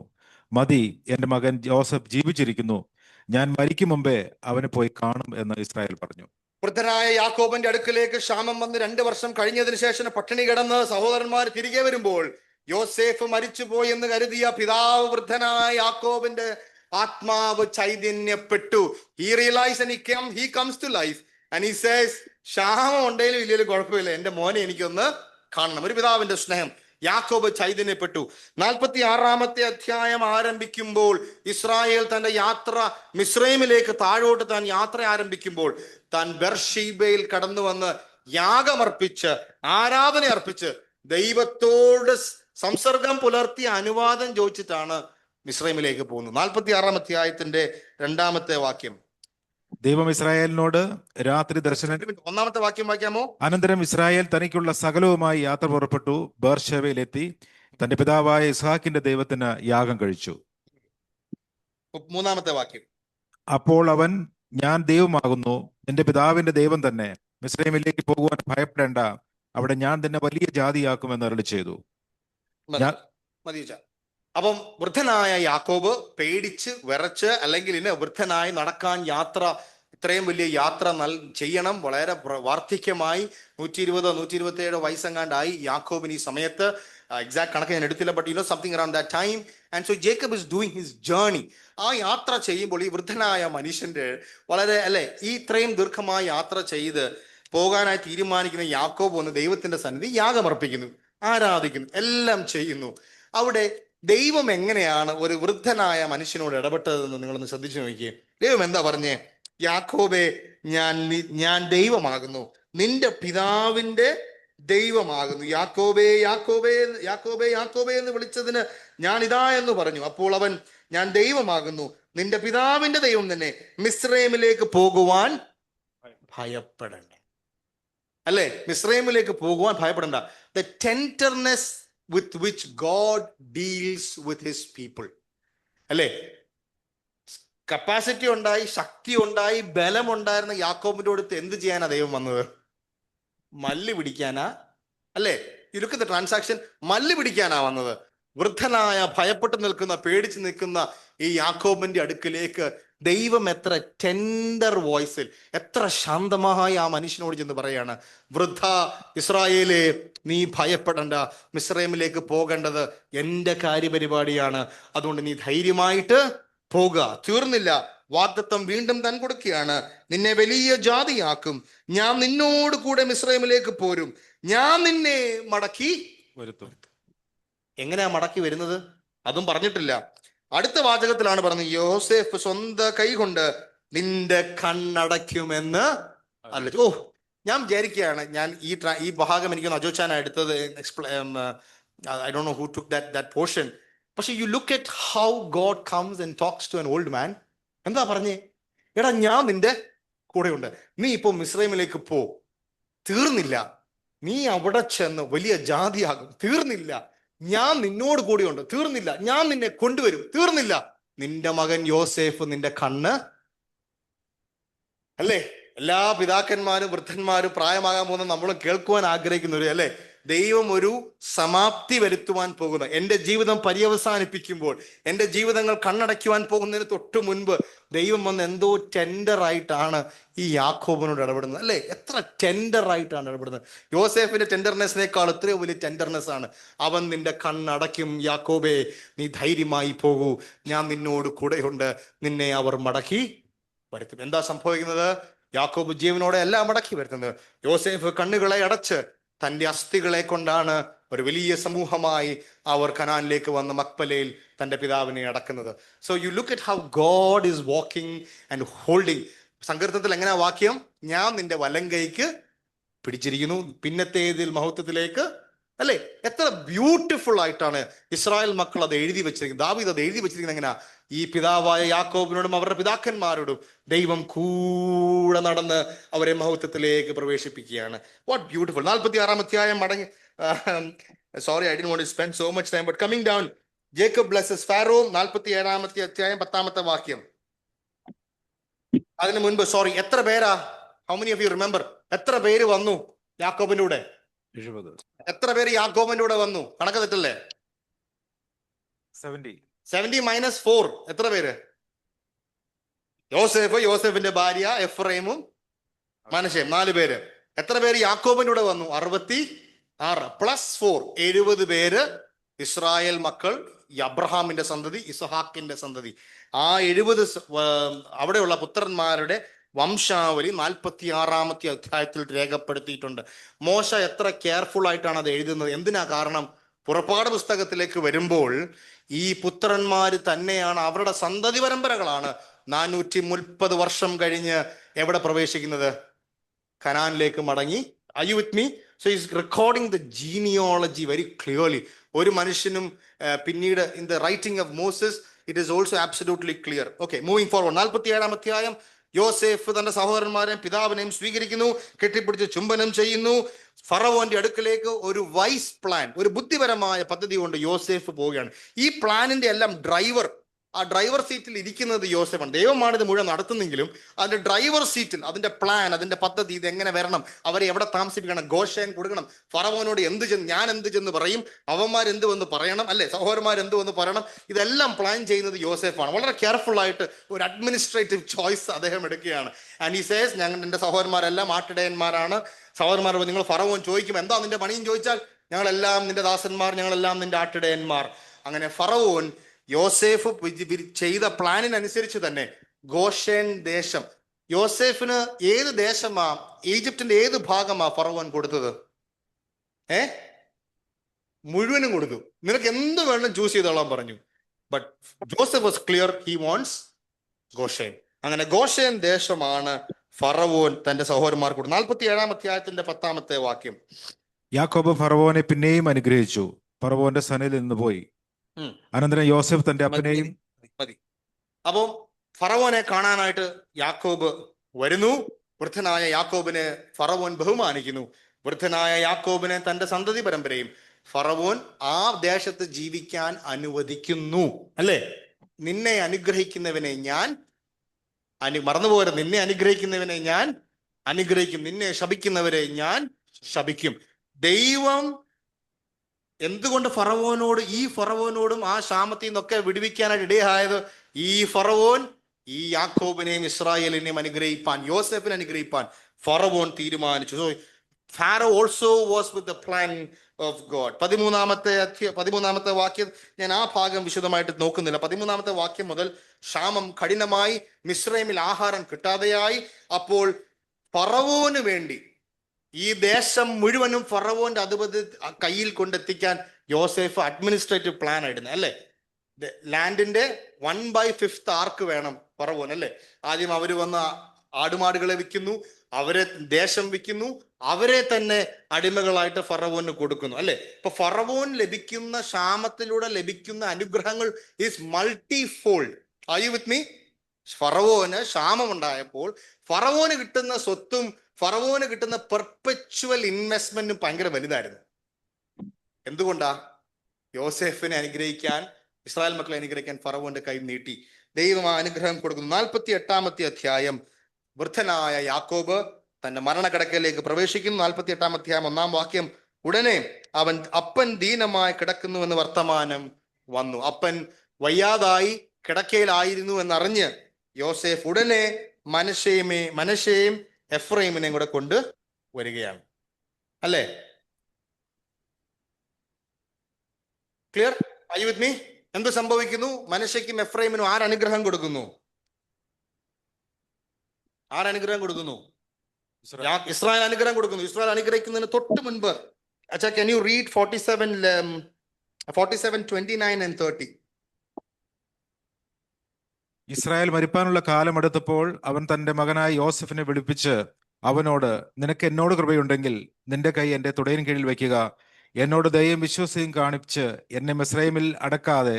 മതി, എന്റെ മകൻ യോസഫ് ജീവിച്ചിരിക്കുന്നു, ഞാൻ മരിക്കും മുമ്പേ അവനെ പോയി കാണും എന്ന് ഇസ്രായേൽ പറഞ്ഞു. വൃദ്ധനായ യാക്കോബിന്റെ അടുക്കലേക്ക് ക്ഷാമം വന്ന് 2 വർഷം കഴിഞ്ഞതിന് ശേഷം പട്ടിണി കിടന്ന് സഹോദരന്മാർ തിരികെ വരുമ്പോൾ യോസേഫ് മരിച്ചുപോയി എന്ന് കരുതിയ പിതാവ് വൃദ്ധനായ യാക്കോബിന്റെ ആത്മാവ് ചൈതന്യപ്പെട്ടു. He realized and he comes to life and he says, ക്ഷാമം ഉണ്ടെങ്കിലും ഇല്ലെങ്കിലും കുഴപ്പമില്ല, എന്റെ മോനെ എനിക്കൊന്ന് കാണണം. ഒരു പിതാവിന്റെ സ്നേഹം. യാക്കോബ് ചൈതന്യപ്പെട്ടു. 46-ാമത്തെ അധ്യായം ആരംഭിക്കുമ്പോൾ ഇസ്രായേൽ തന്റെ യാത്ര മിസ്രൈമിലേക്ക് താഴോട്ട് താൻ യാത്ര ആരംഭിക്കുമ്പോൾ താൻ ബെർഷീബയിൽ കടന്നു വന്ന് യാഗമർപ്പിച്ച് ആരാധന അർപ്പിച്ച് ദൈവത്തോട് സംസർഗം പുലർത്തിയ അനുവാദം ചോദിച്ചിട്ടാണ് മിസ്രൈമിലേക്ക് പോകുന്നത്. 46-ാം അധ്യായത്തിന്റെ 2-ാമത്തെ വാക്യം. ദൈവം ഇസ്രായേലിനോട് രാത്രി ദർശനം. 1-ാമത്തെ വാക്യം വായിക്കാമോ? അനന്തരം ഇസ്രായേൽ തനിക്കുള്ള സകലവുമായി യാത്ര പുറപ്പെട്ടു ബേർഷേവയിലെത്തി തന്റെ പിതാവായ ഇസ്ഹാക്കിന്റെ ദൈവത്തിന് യാഗം കഴിച്ചു. 3-ാമത്തെ വാക്യം. അപ്പോൾ അവൻ, ഞാൻ ദൈവമാകുന്നു, നിന്റെ പിതാവിന്റെ ദൈവം തന്നെ. മിസ്രൈമിലേക്ക് പോകുവാൻ ഭയപ്പെടേണ്ട, അവിടെ ഞാൻ തന്നെ വലിയ ജാതിയാക്കുമെന്ന് അരുളി ചെയ്തു. മതിച്ച. അപ്പം വൃദ്ധനായ യാക്കോബ് പേടിച്ച് വിറച്ച്, അല്ലെങ്കിൽ വൃദ്ധനായി നടക്കാൻ യാത്ര, ഇത്രയും വലിയ യാത്ര ചെയ്യണം, വളരെ വാർദ്ധക്യമായി 120-127 വയസ്സെങ്ങാണ്ടായി യാക്കോബിന് ഈ സമയത്ത്. എക്സാക്ട് കണക്ക് ഞാൻ എടുത്തില്ല, but something around that time. And so Jacob is doing his journey. ആ യാത്ര ചെയ്യുമ്പോൾ ഈ വൃദ്ധനായ മനുഷ്യന്റെ വളരെ ഈ ഇത്രയും ദീർഘമായ യാത്ര ചെയ്ത് പോകാനായി തീരുമാനിക്കുന്ന യാക്കോബ് വന്ന് ദൈവത്തിന്റെ സന്നിധി യാഗമർപ്പിക്കുന്നു, ആരാധിക്കുന്നു, എല്ലാം ചെയ്യുന്നു. അവിടെ ദൈവം എങ്ങനെയാണ് ഒരു വൃദ്ധനായ മനുഷ്യനോട് ഇടപെട്ടതെന്ന് നിങ്ങളൊന്ന് ശ്രദ്ധിച്ചു നോക്കിയേ. ദൈവം എന്താ പറഞ്ഞേ? യാക്കോബേ, ഞാൻ ദൈവമാകുന്നു, നിന്റെ പിതാവിന്റെ ദൈവമാകുന്നു. യാക്കോബേ യാക്കോബേ യാക്കോബേ യാക്കോബേ എന്ന് വിളിച്ചതിന് ഞാൻ ഇതാ എന്ന് പറഞ്ഞു. അപ്പോൾ അവൻ, ഞാൻ ദൈവമാകുന്നു, നിന്റെ പിതാവിന്റെ ദൈവം തന്നെ. മിസ്രൈമിലേക്ക് പോകുവാൻ ഭയപ്പെടണ്ട. അല്ലേ? മിസ്രൈമിലേക്ക് പോകുവാൻ ഭയപ്പെടണ്ട. The tenderness with which God deals with his people. അല്ലേ? കപ്പാസിറ്റി ഉണ്ടായി, ശക്തി ഉണ്ടായി, ബലമുണ്ടായിരുന്ന യാക്കോബിന്റെ അടുത്ത് എന്ത് ചെയ്യാനാ ദൈവം വന്നത്? മല്ല് പിടിക്കാനാ? അല്ലേ? ഇതൊക്കെ ട്രാൻസാക്ഷൻ മല്ല് പിടിക്കാനാ വന്നത്. വൃദ്ധനായ, ഭയപ്പെട്ട് നിൽക്കുന്ന, പേടിച്ച് നിൽക്കുന്ന ഈ യാക്കോബിന്റെ അടുക്കിലേക്ക് ദൈവം എത്ര ടെൻഡർ വോയിസിൽ, എത്ര ശാന്തമായി ആ മനുഷ്യനോട് ചെന്ന് പറയാണ്, വൃദ്ധ ഇസ്രായേലേ, നീ ഭയപ്പെടണ്ട, മിസ്രൈമിലേക്ക് പോകേണ്ടത് എൻ്റെ കാര്യപരിപാടിയാണ്, അതുകൊണ്ട് നീ ധൈര്യമായിട്ട് പോകുക. തീർന്നില്ല, വാഗ്ദത്തം വീണ്ടും താൻ കൊടുക്കുകയാണ്. നിന്നെ വലിയ ജാതിയാക്കും, ഞാൻ നിന്നോട് കൂടെ മിസ്രൈമിലേക്ക് പോരും, ഞാൻ നിന്നെ മടക്കി വരുത്തും. എങ്ങനെയാ മടക്കി വരുന്നത്? അതും പറഞ്ഞിട്ടില്ല. അടുത്ത വാചകത്തിലാണ് പറഞ്ഞത്, യോസേഫ് സ്വന്തം കൈ കൊണ്ട് നിന്റെ കണ്ണടയ്ക്കുമെന്ന് അല്ല. ഓ, ഞാൻ വിചാരിക്കുകയാണ്, ഞാൻ ഈ ഭാഗം എനിക്കൊന്ന് അജോച്ചാനാ എടുത്തത്. I don't know who took that portion. പക്ഷെ you look at how god comes and talks to an old man. എന്താ പറഞ്ഞേ? എടാ, ഞാൻ നിന്റെ കൂടെയുണ്ട്, നീ ഇപ്പൊ മിസ്രൈമിലേക്ക് പോ, തീർന്നില്ല, നീ അവിടെ ചെന്ന് വലിയ ജാതിയാകും, തീർന്നില്ല, ഞാൻ നിന്നോട് കൂടിയുണ്ട്, തീർന്നില്ല, ഞാൻ നിന്നെ കൊണ്ടുവരും, തീർന്നില്ല, നിന്റെ മകൻ യോസേഫ് നിന്റെ കണ്ണ്. അല്ലേ? എല്ലാ പിതാക്കന്മാരും വൃദ്ധന്മാരും പ്രായമാകാൻ പോകുന്ന നമ്മളും കേൾക്കുവാൻ ആഗ്രഹിക്കുന്നവര്, അല്ലേ? ദൈവം ഒരു സമാപ്തി വരുത്തുവാൻ പോകുന്ന, എൻ്റെ ജീവിതം പര്യവസാനിപ്പിക്കുമ്പോൾ, എൻ്റെ ജീവിതങ്ങൾ കണ്ണടയ്ക്കുവാൻ പോകുന്നതിന് തൊട്ട് മുൻപ് ദൈവം വന്ന് എന്തോ ടെൻഡറായിട്ടാണ് ഈ യാക്കോബിനോട് ഇടപെടുന്നത്. അല്ലേ? എത്ര ടെൻഡറായിട്ടാണ് ഇടപെടുന്നത്. യോസേഫിന്റെ ടെൻഡർനെസ്സിനേക്കാൾ എത്രയോ വലിയ ടെൻഡർനെസ് ആണ്. അവൻ നിന്റെ കണ്ണടയ്ക്കും, യാക്കോബേ, നീ ധൈര്യമായി പോകൂ, ഞാൻ നിന്നോട് കൂടെയുണ്ട്, നിന്നെ അവർ മടക്കി വരുത്തും. എന്താ സംഭവിക്കുന്നത്? യാക്കോബ് ജീവനോടെ എല്ലാം മടക്കി വരുത്തുന്നത്. യോസേഫ് കണ്ണുകളെ അടച്ച് തൻ്റെ അസ്ഥികളെ കൊണ്ടാണ് ഒരു വലിയ സമൂഹമായി അവർ കനാനിലേക്ക് വന്ന് മക്പലയിൽ തൻ്റെ പിതാവിനെ അടക്കുന്നത്. So you look at how god is walking and holding. സങ്കീർത്തനത്തിൽ എങ്ങനെയാ വാക്യം? ഞാൻ നിന്റെ വലങ്കൈക്ക് പിടിച്ചിരിക്കുന്നു, പിന്നത്തേതിൽ മഹത്വത്തിലേക്ക്. അല്ലേ? എത്ര ബ്യൂട്ടിഫുൾ ആയിട്ടാണ് ഇസ്രായേൽ മക്കൾ അത് എഴുതി വെച്ചിരിക്കുന്നത്. ദാവീദ് അത് എഴുതി വെച്ചിരിക്കുന്നത് എങ്ങനെയാ? ഈ പിതാവായ യാക്കോബിനോടും അവരുടെ പിതാക്കന്മാരോടും ദൈവം കൂടെ നടന്ന് അവരെ മഹത്വത്തിലേക്ക് പ്രവേശിപ്പിക്കുകയാണ്. What beautiful. 46-ാം അധ്യായം മടങ്ങി. Sorry, I didn't want to spend so much time, but coming down, Jacob blesses Pharaoh. 47-ാമത്തെ അധ്യായം 10-ാമത്തെ വാക്യം. അതിനു മുൻപ് എത്ര പേരാ? How many of you remember? എത്ര പേര് വന്നു യാക്കോബിന്റെ കൂടെ? 70. എത്ര പേര് യാക്കോബിന്റെ കൂടെ വന്നു? കണക്ക് തെറ്റല്ലേ? 70 മൈനസ് 4 എത്ര പേര്? യോസേഫ്, യോസേഫിന്റെ ഭാര്യ, എഫ്രൈമും മനശ്ശെയും, 4 പേര്. എത്ര പേര് യാക്കോബിന്റെ കൂടെ വന്നു? 66 പ്ലസ് 4 70 പേര് ഇസ്രായേൽ മക്കൾ, അബ്രഹാമിന്റെ സന്തതി, ഇസഹാക്കിന്റെ സന്തതി. ആ 70 അവിടെയുള്ള പുത്രന്മാരുടെ വംശാവലി 46-ാമത്തെ അധ്യായത്തിൽ രേഖപ്പെടുത്തിയിട്ടുണ്ട്. മോശ എത്ര കെയർഫുൾ ആയിട്ടാണ് അത് എഴുതുന്നത്. എന്തിനാ? കാരണം പുറപ്പാട് പുസ്തകത്തിലേക്ക് വരുമ്പോൾ ഈ പുത്രന്മാര് തന്നെയാണ്, അവരുടെ സന്തതി പരമ്പരകളാണ് 430 വർഷം കഴിഞ്ഞ് എവിടെ പ്രവേശിക്കുന്നത്? കനാനിലേക്ക് മടങ്ങി Are you with me? So he's recording the genealogy very clearly. ഒരു മനുഷ്യനും പിന്നീട് in the writing of Moses, it is also absolutely clear. Okay, moving forward. 47-ാം അധ്യായം. യോസേഫ് തന്റെ സഹോദരന്മാരെയും പിതാവിനെയും സ്വീകരിക്കുന്നു, കെട്ടിപ്പിടിച്ച് ചുംബനം ചെയ്യുന്നു. ഫറവോന്റെ അടുക്കലേക്ക് ഒരു വൈസ് പ്ലാൻ, ഒരു ബുദ്ധിപരമായ പദ്ധതി കൊണ്ട് യോസേഫ് പോവുകയാണ്. ഈ പ്ലാനിന്റെ എല്ലാം ഡ്രൈവർ, ആ ഡ്രൈവർ സീറ്റിൽ ഇരിക്കുന്നത് യോസേഫാണ്. ദൈവമാണ് ഇത് മുഴുവൻ നടത്തുന്നെങ്കിലും അതിന്റെ ഡ്രൈവർ സീറ്റിൽ അതിന്റെ പ്ലാൻ, അതിന്റെ പദ്ധതി, ഇത് എങ്ങനെ വരണം, അവരെ എവിടെ താമസിപ്പിക്കണം, ഗോഷേൻ കൊടുക്കണം, ഫറവോനോട് ഞാൻ എന്ത് ചെന്ന് പറയും, അവന്മാരെന്ത് വന്ന് പറയണം, അല്ലെ, സഹോദരന്മാരെന്ത് വന്ന് പറയണം, ഇതെല്ലാം പ്ലാൻ ചെയ്യുന്നത് യോസേഫാണ്. വളരെ കെയർഫുൾ ആയിട്ട് ഒരു അഡ്മിനിസ്ട്രേറ്റീവ് ചോയ്സ് അദ്ദേഹം എടുക്കുകയാണ്. ആൻഡ് ഹി സേസ്, എൻ്റെ സഹോദരന്മാരെല്ലാം ആട്ടിടയന്മാരാണ്. സഹോദരന്മാർ, നിങ്ങൾ ഫറവോൻ ചോദിക്കും എന്താ നിന്റെ പണിയും ചോദിച്ചാൽ, ഞങ്ങളെല്ലാം നിന്റെ ദാസന്മാർ, ഞങ്ങളെല്ലാം നിന്റെ ആട്ടിടയന്മാർ. അങ്ങനെ ഫറവോൻ യോസേഫ് ചെയ്ത പ്ലാനിനനുസരിച്ച് തന്നെ ഗോഷേൻ ദേശം, യോസേഫിന് ഏത് ദേശമാ, ഈജിപ്തിന്റെ ഏത് ഭാഗമാ ഫറവോൻ കൊടുത്തത്? മുഴുവനും കൊടുത്തു. നിനക്ക് എന്ത് വേണം ചൂസ് ചെയ്തോളാൻ പറഞ്ഞു. But Joseph was clear, he wants Goshen. അങ്ങനെ ഗോഷേൻ ദേശമാണ് ഫറവോൻ തന്റെ സഹോദരന്മാർക്ക് കൊടുത്തു. 47-ാം അധ്യായത്തിന്റെ 10-ാമത്തെ വാക്യം. യാക്കോബ് ഫറവോനെ പിന്നെയും അനുഗ്രഹിച്ചു, ഫറവോന്റെ സനയിൽ നിന്ന് പോയി. അനന്തരം യോസഫ് തന്റെ അപ്പനെയും മതി. അപ്പോ ഫറവോനെ കാണാനായിട്ട് യാക്കോബ് വരുന്നു. വൃദ്ധനായ യാക്കോബിനെ ഫറവോൻ ബഹുമാനിക്കുന്നു. വൃദ്ധനായ യാക്കോബിനെ തന്റെ സന്തതി പരമ്പരയും ഫറവോൻ ആ ദേശത്ത് ജീവിക്കാൻ അനുവദിക്കുന്നു. അല്ലേ? നിന്നെ അനുഗ്രഹിക്കുന്നവനെ ഞാൻ മറന്നുപോകരുത്, നിന്നെ അനുഗ്രഹിക്കുന്നവനെ ഞാൻ അനുഗ്രഹിക്കും, നിന്നെ ശപിക്കുന്നവരെ ഞാൻ ശപിക്കും. ദൈവം എന്തുകൊണ്ട് ഈ ഫറവോനോടും ആ ക്ഷാമത്തിൽ നിന്നൊക്കെ വിടുവിക്കാനായിട്ട് ഇടയായത്? ഈ ഫറവോൻ ഈ യാക്കോബിനെയും ഇസ്രായേലിനെയും അനുഗ്രഹിപ്പാൻ, യോസെഫിനെ അനുഗ്രഹിപ്പാൻ ഫറവോൻ തീരുമാനിച്ചു. So Pharaoh also was with the plan of god. 13-ാമത്തെ വാക്യം, ഞാൻ ആ ഭാഗം വിശദമായിട്ട് നോക്കുന്നില്ല. 13-ാമത്തെ വാക്യം മുതൽ, ക്ഷാമം കഠിനമായി, മിസ്രൈമിൽ ആഹാരം കിട്ടാതെയായി. അപ്പോൾ ഫറവോന് വേണ്ടി ഈ ദേശം മുഴുവനും ഫറവോന്റെ അധിപതി കയ്യിൽ കൊണ്ടെത്തിക്കാൻ യോസേഫ് അഡ്മിനിസ്ട്രേറ്റീവ് പ്ലാൻ ആയിരുന്നു. അല്ലെ? ലാൻഡിന്റെ 1/5 ആർക്ക് വേണം ഫറവോൻ, അല്ലെ? ആദ്യം അവര് വന്ന് ആടുമാടുകളെ വിൽക്കുന്നു, അവരെ ദേശം വിൽക്കുന്നു, അവരെ തന്നെ അടിമകളായിട്ട് ഫറവോന് കൊടുക്കുന്നു. അല്ലെ? ഇപ്പൊ ഫറവോൻ ലഭിക്കുന്ന, ക്ഷാമത്തിലൂടെ ലഭിക്കുന്ന അനുഗ്രഹങ്ങൾ is multi fold. Are you with me? ഫറവോന് ക്ഷാമം ഉണ്ടായപ്പോൾ ഫറവോന് കിട്ടുന്ന സ്വത്തും ഫറവോന് കിട്ടുന്ന പെർപെച്വൽ ഇൻവെസ്റ്റ്മെന്റും ഭയങ്കര വലുതായിരുന്നു. എന്തുകൊണ്ടാ? യോസേഫിനെ അനുഗ്രഹിക്കാൻ, ഇസ്രായേൽ മക്കളെ അനുഗ്രഹിക്കാൻ ഫറവോന്റെ കൈ നീട്ടി. ദൈവം ആ അനുഗ്രഹം കൊടുക്കുന്നു. 48-ാമത്തെ അധ്യായം. വൃദ്ധനായ യാക്കോബ് തന്റെ മരണക്കിടക്കയിലേക്ക് പ്രവേശിക്കുന്നു. 48-ാം അധ്യായം 1-ാം വാക്യം. ഉടനെ അപ്പൻ ദീനമായി കിടക്കുന്നുവെന്ന് വർത്തമാനം വന്നു. അപ്പൻ വയ്യാതായി കിടക്കയിലായിരുന്നു എന്നറിഞ്ഞ് യോസേഫ് ഉടനെ മനശ്ശെയും എഫ്രൈമിനെയും കൂടെ കൊണ്ട് വരികയാണ്. അല്ലേ? Clear? R you with me? എന്ത് സംഭവിക്കുന്നു? മനശ്ശെക്കും എഫ്രൈമിനും ആരനുഗ്രഹം കൊടുക്കുന്നു? ഇസ്രായേൽ അനുഗ്രഹം കൊടുക്കുന്നു. ഇസ്രായേൽ അനുഗ്രഹിക്കുന്നതിന് തൊട്ട് മുൻപ്, അച്ഛാ, can you read 47, 29 and 30? Israel മരിപ്പാനുള്ള കാലം അടുത്തപ്പോൾ അവൻ തന്റെ മകനായ യോസെഫിനെ വിളിപ്പിച്ച് അവനോട്, നിനക്ക് എന്നോട് കൃപയുണ്ടെങ്കിൽ നിന്റെ കൈ എന്റെ തുടയിൻ കീഴിൽ വയ്ക്കുക. എന്നോട് ദയയും വിശ്വസയും കാണിച്ച് എന്നെ മിസ്രൈമിൽ അടക്കാതെ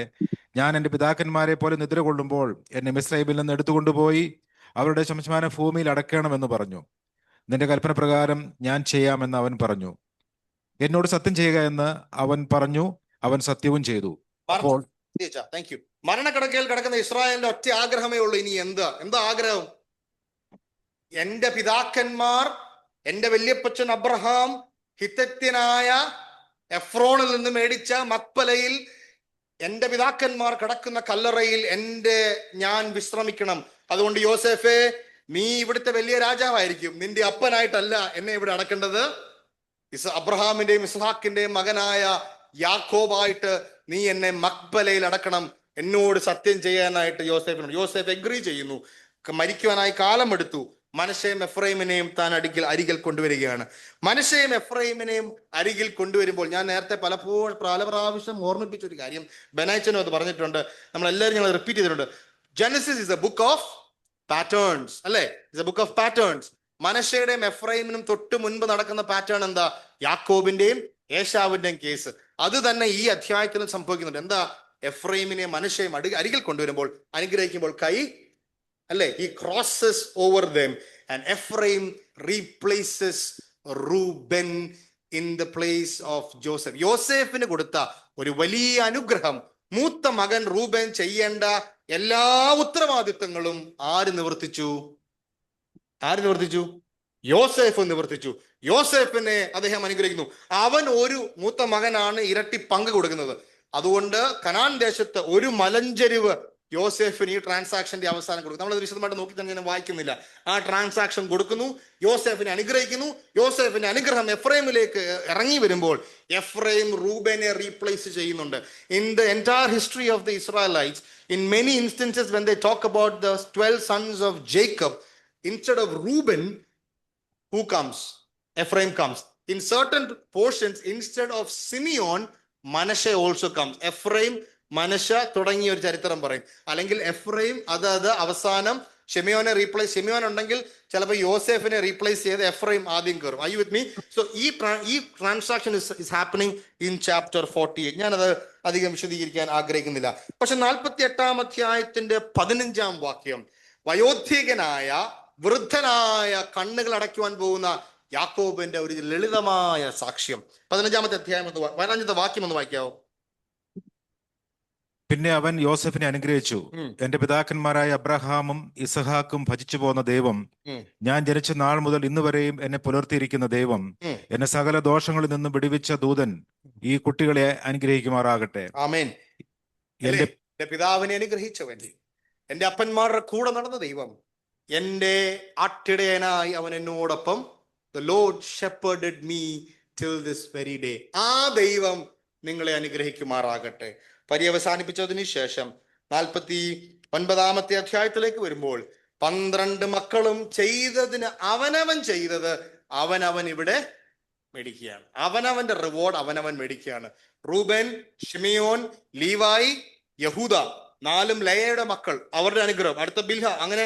ഞാൻ എന്റെ പിതാക്കന്മാരെ പോലെ നിദ്ര കൊള്ളുമ്പോൾ എന്നെ മിസ്രൈമിൽ നിന്ന് എടുത്തുകൊണ്ടുപോയി അവരുടെ ശ്മശാന ഭൂമിയിൽ അടക്കണമെന്ന് പറഞ്ഞു. നിന്റെ കൽപ്പന പ്രകാരം ഞാൻ ചെയ്യാമെന്ന് അവൻ പറഞ്ഞു. എന്നോട് സത്യം ചെയ്യുക എന്ന് അവൻ പറഞ്ഞു. അവൻ സത്യവും ചെയ്തു. അപ്പോൾ മരണക്കിടക്കയിൽ കിടക്കുന്ന ഇസ്രായേലിന്റെ ഒറ്റ ആഗ്രഹമേ ഉള്ളൂ. ഇനി എന്താ ആഗ്രഹം? എന്റെ പിതാക്കന്മാർ, എന്റെ വല്യപ്പച്ചൻ അബ്രഹാം ഹിത്തത്യനായ എഫ്രോണിൽ നിന്ന് മേടിച്ച മക്പലയിൽ എന്റെ പിതാക്കന്മാർ കിടക്കുന്ന കല്ലറയിൽ ഞാൻ വിശ്രമിക്കണം. അതുകൊണ്ട് യോസേഫേ, നീ ഇവിടുത്തെ വലിയ രാജാവായിരിക്കും, നിന്റെ അപ്പനായിട്ടല്ല എന്നെ ഇവിടെ അടക്കേണ്ടത്. അബ്രഹാമിന്റെയും ഇസ്ഹാക്കിന്റെയും മകനായ യാക്കോബായിട്ട് നീ എന്നെ മക്പലയിൽ അടക്കണം. എന്നോട് സത്യം ചെയ്യാനായിട്ട് യോസേഫ് എഗ്രി ചെയ്യുന്നു. മരിക്കുവാനായി കാലമെടുത്തു. മനശ്ശെയും എഫ്രൈമിനെയും താൻ അരികിൽ കൊണ്ടുവരികയാണ്. മനശ്ശെയും എഫ്രൈമിനെയും അരികിൽ കൊണ്ടുവരുമ്പോൾ, ഞാൻ നേരത്തെ പല പ്രാവശ്യം ഓർമ്മിപ്പിച്ചൊരു കാര്യം, ബെനാച്ചനും അത് പറഞ്ഞിട്ടുണ്ട്, നമ്മളെല്ലാവരും ഞങ്ങൾ റിപ്പീറ്റ് ചെയ്തിട്ടുണ്ട്. Genesis is a book of patterns. അല്ലെ? It's a book of patterns. മനശ്ശയുടെയും എഫ്രൈമിനും തൊട്ട് മുൻപ് നടക്കുന്ന പാറ്റേൺ എന്താ? യാക്കോബിന്റെയും ഏശാവിന്റെയും കേസ്. അത് തന്നെ ഈ അധ്യായത്തിലും സംഭവിക്കുന്നുണ്ട്. എന്താ? എഫ്രൈമിനെ മനശ്ശയും അരികിൽ കൊണ്ടുവരുമ്പോൾ, അനുഗ്രഹിക്കുമ്പോൾ കൈ അല്ലെ, he crosses over them and Ephraim replaces Reuben in the place of Joseph. യോസേഫിന് കൊടുത്ത ഒരു വലിയ അനുഗ്രഹം, മൂത്ത മകൻ റൂബൻ ചെയ്യേണ്ട എല്ലാ ഉത്തരവാദിത്തങ്ങളും ആര് നിവർത്തിച്ചു? യോസേഫ് നിവർത്തിച്ചു. യോസേഫിനെ അദ്ദേഹം അനുഗ്രഹിക്കുന്നു. അവൻ ഒരു മൂത്ത മകനാണ്, ഇരട്ടി പങ്ക് കൊടുക്കുന്നത്. അതുകൊണ്ട് കനാൻ ദേശത്ത് ഒരു മലഞ്ചെരിവ് യോസേഫിന് ഈ ട്രാൻസാക്ഷന്റെ അവസാനം കൊടുക്കും. നമ്മളത് വിശദമായിട്ട് നോക്കി തന്നെ ഞാൻ വായിക്കുന്നില്ല. ആ ട്രാൻസാക്ഷൻ കൊടുക്കുന്നു, യോസേഫിനെ അനുഗ്രഹിക്കുന്നു. യോസേഫിന്റെ അനുഗ്രഹം എഫ്രൈമിലേക്ക് ഇറങ്ങി വരുമ്പോൾ എഫ്രൈം റൂബനെ റീപ്ലേസ് ചെയ്യുന്നുണ്ട്. In the entire history of the Israelites, in many instances when they talk about the 12 sons of Jacob, instead of Reuben, who comes? Ephraim comes. In certain portions, instead of Simeon, Manasseh also comes. Ephraim, Manasseh തുടങ്ങിയ ഒരു ചരിത്രം പറയും. അല്ലെങ്കിൽ എഫ്രൈം അത് അവസാനം ഷെമിയോനെ replace, ഷെമിയോൻ ഉണ്ടെങ്കിൽ ചിലപ്പോൾ യോസേഫിനെ replace ചെയ്ത് എഫ്രൈം ആദ്യം കയറും. I you with me? So ഈ transaction is happening in chapter 48. ഞാനത് അധികം വിശദീകരിക്കാൻ ആഗ്രഹിക്കുന്നില്ല. പക്ഷെ 48-ാം അധ്യായത്തിന്റെ 15-ാം വാക്യം, വയോധികനായ വൃദ്ധനായ കണ്ണുകൾ അടയ്ക്കുവാൻ പോകുന്ന യാക്കോബിന്റെ ഒരു ലളിതമായ സാക്ഷ്യം. 15-ാമത്തെ അധ്യായം 15-ാമത്തെ വാക്യം ഒന്ന് വായിക്കാവോ? പിന്നെ അവൻ യോസെഫിനെ അനുഗ്രഹിച്ചു. എന്റെ പിതാക്കന്മാരായ അബ്രഹാമും ഇസഹാക്കും ഭജിച്ചു പോന്ന ദൈവം, ഞാൻ ജനിച്ച നാൾ മുതൽ ഇന്ന് വരെയും എന്നെ പുലർത്തിയിരിക്കുന്ന ദൈവം, എന്നെ സകല ദോഷങ്ങളിൽ നിന്നും വിടുവിച്ച ദൂതൻ ഈ കുട്ടികളെ അനുഗ്രഹിക്കുമാറാകട്ടെ. ആമേൻ. എന്റെ പിതാവിനെ അനുഗ്രഹിച്ചവൻ, എന്റെ അപ്പന്മാരുടെ കൂടെ നടന്ന ദൈവം, എന്റെ ആട്ടിടയനായി അവൻ എന്നോടൊപ്പം, the Lord shepherded me till this very day. ആ ദൈവം നിങ്ങളെ അനുഗ്രഹിക്കുമാറാകട്ടെ. പര്യവസാനിപ്പിച്ചതിന് ശേഷം 49-ാമത്തെ അധ്യായത്തിലേക്ക് വരുമ്പോൾ 12 മക്കളും ചെയ്തതിന് അവനവൻ ചെയ്തത് അവനവൻ ഇവിടെ മേടിക്കുകയാണ്. അവനവന്റെ റിവാർഡ് അവനവൻ മേടിക്കുകയാണ്. റൂബൻ, ഷിമിയോൻ, ലീവായി, യഹൂദ, 4 ലയയുടെ മക്കൾ, അവരുടെ അനുഗ്രഹം. അടുത്ത ബിൽഹ. അങ്ങനെ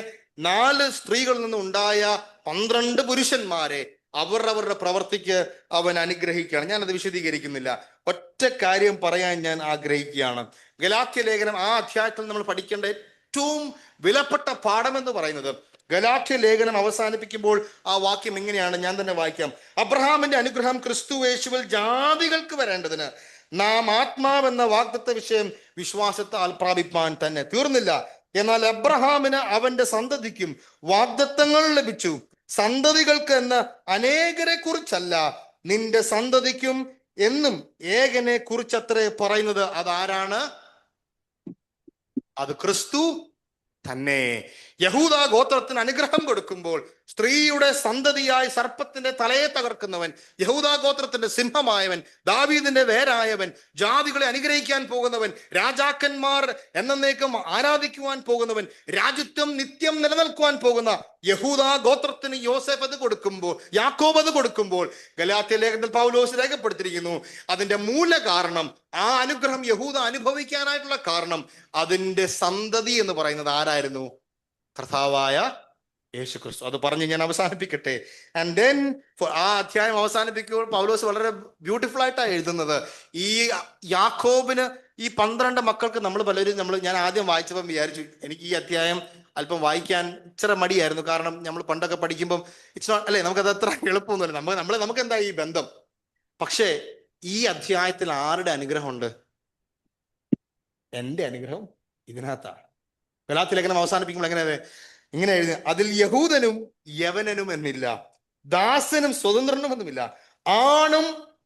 4 സ്ത്രീകളിൽ നിന്നും ഉണ്ടായ 12 പുരുഷന്മാരെ അവരുടെ പ്രവർത്തിക്ക് അവൻ അനുഗ്രഹിക്കുകയാണ്. ഞാനത് വിശദീകരിക്കുന്നില്ല. ഒറ്റ കാര്യം പറയാൻ ഞാൻ ആഗ്രഹിക്കുകയാണ്. ഗലാത്യ ലേഖനം ആ അധ്യായത്തിൽ നമ്മൾ പഠിക്കേണ്ട ഏറ്റവും വിലപ്പെട്ട പാഠം എന്ന് പറയുന്നത്, ഗലാത്യ ലേഖനം അവസാനിപ്പിക്കുമ്പോൾ ആ വാക്യം ഇങ്ങനെയാണ്, ഞാൻ തന്നെ വായിക്കാം. അബ്രഹാമിന്റെ അനുഗ്രഹം ക്രിസ്തു യേശുവിൽ ജാതികൾക്ക് വരേണ്ടതിന് നാം ആത്മാവെന്ന വാഗ്ദത്ത വിഷയം വിശ്വാസത്താൽ പ്രാപിപ്പാൻ തന്നെ. തീർന്നില്ല. എന്നാൽ അബ്രഹാമിന് അവന്റെ സന്തതിക്കും വാഗ്ദത്തങ്ങൾ ലഭിച്ചു. സന്തതികൾക്ക് എന്ന് അനേകരെ കുറിച്ചല്ല, നിന്റെ സന്തതിക്കും എന്നും ഏകനെ കുറിച്ചത്രേ പറയുന്നത്. അതാരാണ്? അത് ക്രിസ്തു തന്നെ. യഹൂദ ഗോത്രത്തിന് അനുഗ്രഹം കൊടുക്കുമ്പോൾ സ്ത്രീയുടെ സന്തതിയായി സർപ്പത്തിന്റെ തലയെ തകർക്കുന്നവൻ, യഹൂദ ഗോത്രത്തിന്റെ സിംഹമായവൻ, ദാവീദിന്റെ വേരായവൻ, ജാതികളെ അനുഗ്രഹിക്കാൻ പോകുന്നവൻ, രാജാക്കന്മാർ എന്നേക്കും ആരാധിക്കുവാൻ പോകുന്നവൻ, രാജ്യത്വം നിത്യം നിലനിൽക്കുവാൻ പോകുന്ന യഹൂദ ഗോത്രത്തിന് യോസേഫ് അത് കൊടുക്കുമ്പോൾ, യാക്കോബ് അത് കൊടുക്കുമ്പോൾ, ഗലാത്യ ലേഖനത്തിൽ പൗലോസ് രേഖപ്പെടുത്തിയിരിക്കുന്നു, അതിന്റെ മൂല കാരണം, ആ അനുഗ്രഹം യഹൂദ അനുഭവിക്കാനായിട്ടുള്ള കാരണം, അതിന്റെ സന്തതി എന്ന് പറയുന്നത് ആരായിരുന്നു? കർത്താവായ യേശു ക്രിസ്തു. അത് പറഞ്ഞ് ഞാൻ അവസാനിപ്പിക്കട്ടെ. ആൻഡ് ദെൻ ആ അധ്യായം അവസാനിപ്പിക്കുമ്പോൾ പൗലോസ് വളരെ ബ്യൂട്ടിഫുൾ ആയിട്ടാണ് എഴുതുന്നത്. ഈ യാക്കോബിന് ഈ 12 മക്കൾക്ക് നമ്മൾ പലരും ഞാൻ ആദ്യം വായിച്ചപ്പം വിചാരിച്ചു എനിക്ക് ഈ അധ്യായം അല്പം വായിക്കാൻ ഇച്ചിരി മടിയായിരുന്നു. കാരണം നമ്മൾ പണ്ടൊക്കെ പഠിക്കുമ്പം ഇറ്റ്സ് നോട്ട് അല്ലേ, നമുക്കത് അത്ര എളുപ്പമൊന്നുമല്ല. നമുക്ക് എന്താ ഈ ബന്ധം? പക്ഷേ ഈ അധ്യായത്തിൽ ആരുടെ അനുഗ്രഹമുണ്ട്? എൻ്റെ അനുഗ്രഹം ഇതിനകത്താണ്. ഗലാത്യ ലേഖനം അവസാനിപ്പിക്കുമ്പോൾ ഇങ്ങനെ എഴുതി, അതിൽ യഹൂദനും യവനനും എന്നില്ല, ദാസനും സ്വതന്ത്രനും എന്നുമില്ല, ആണും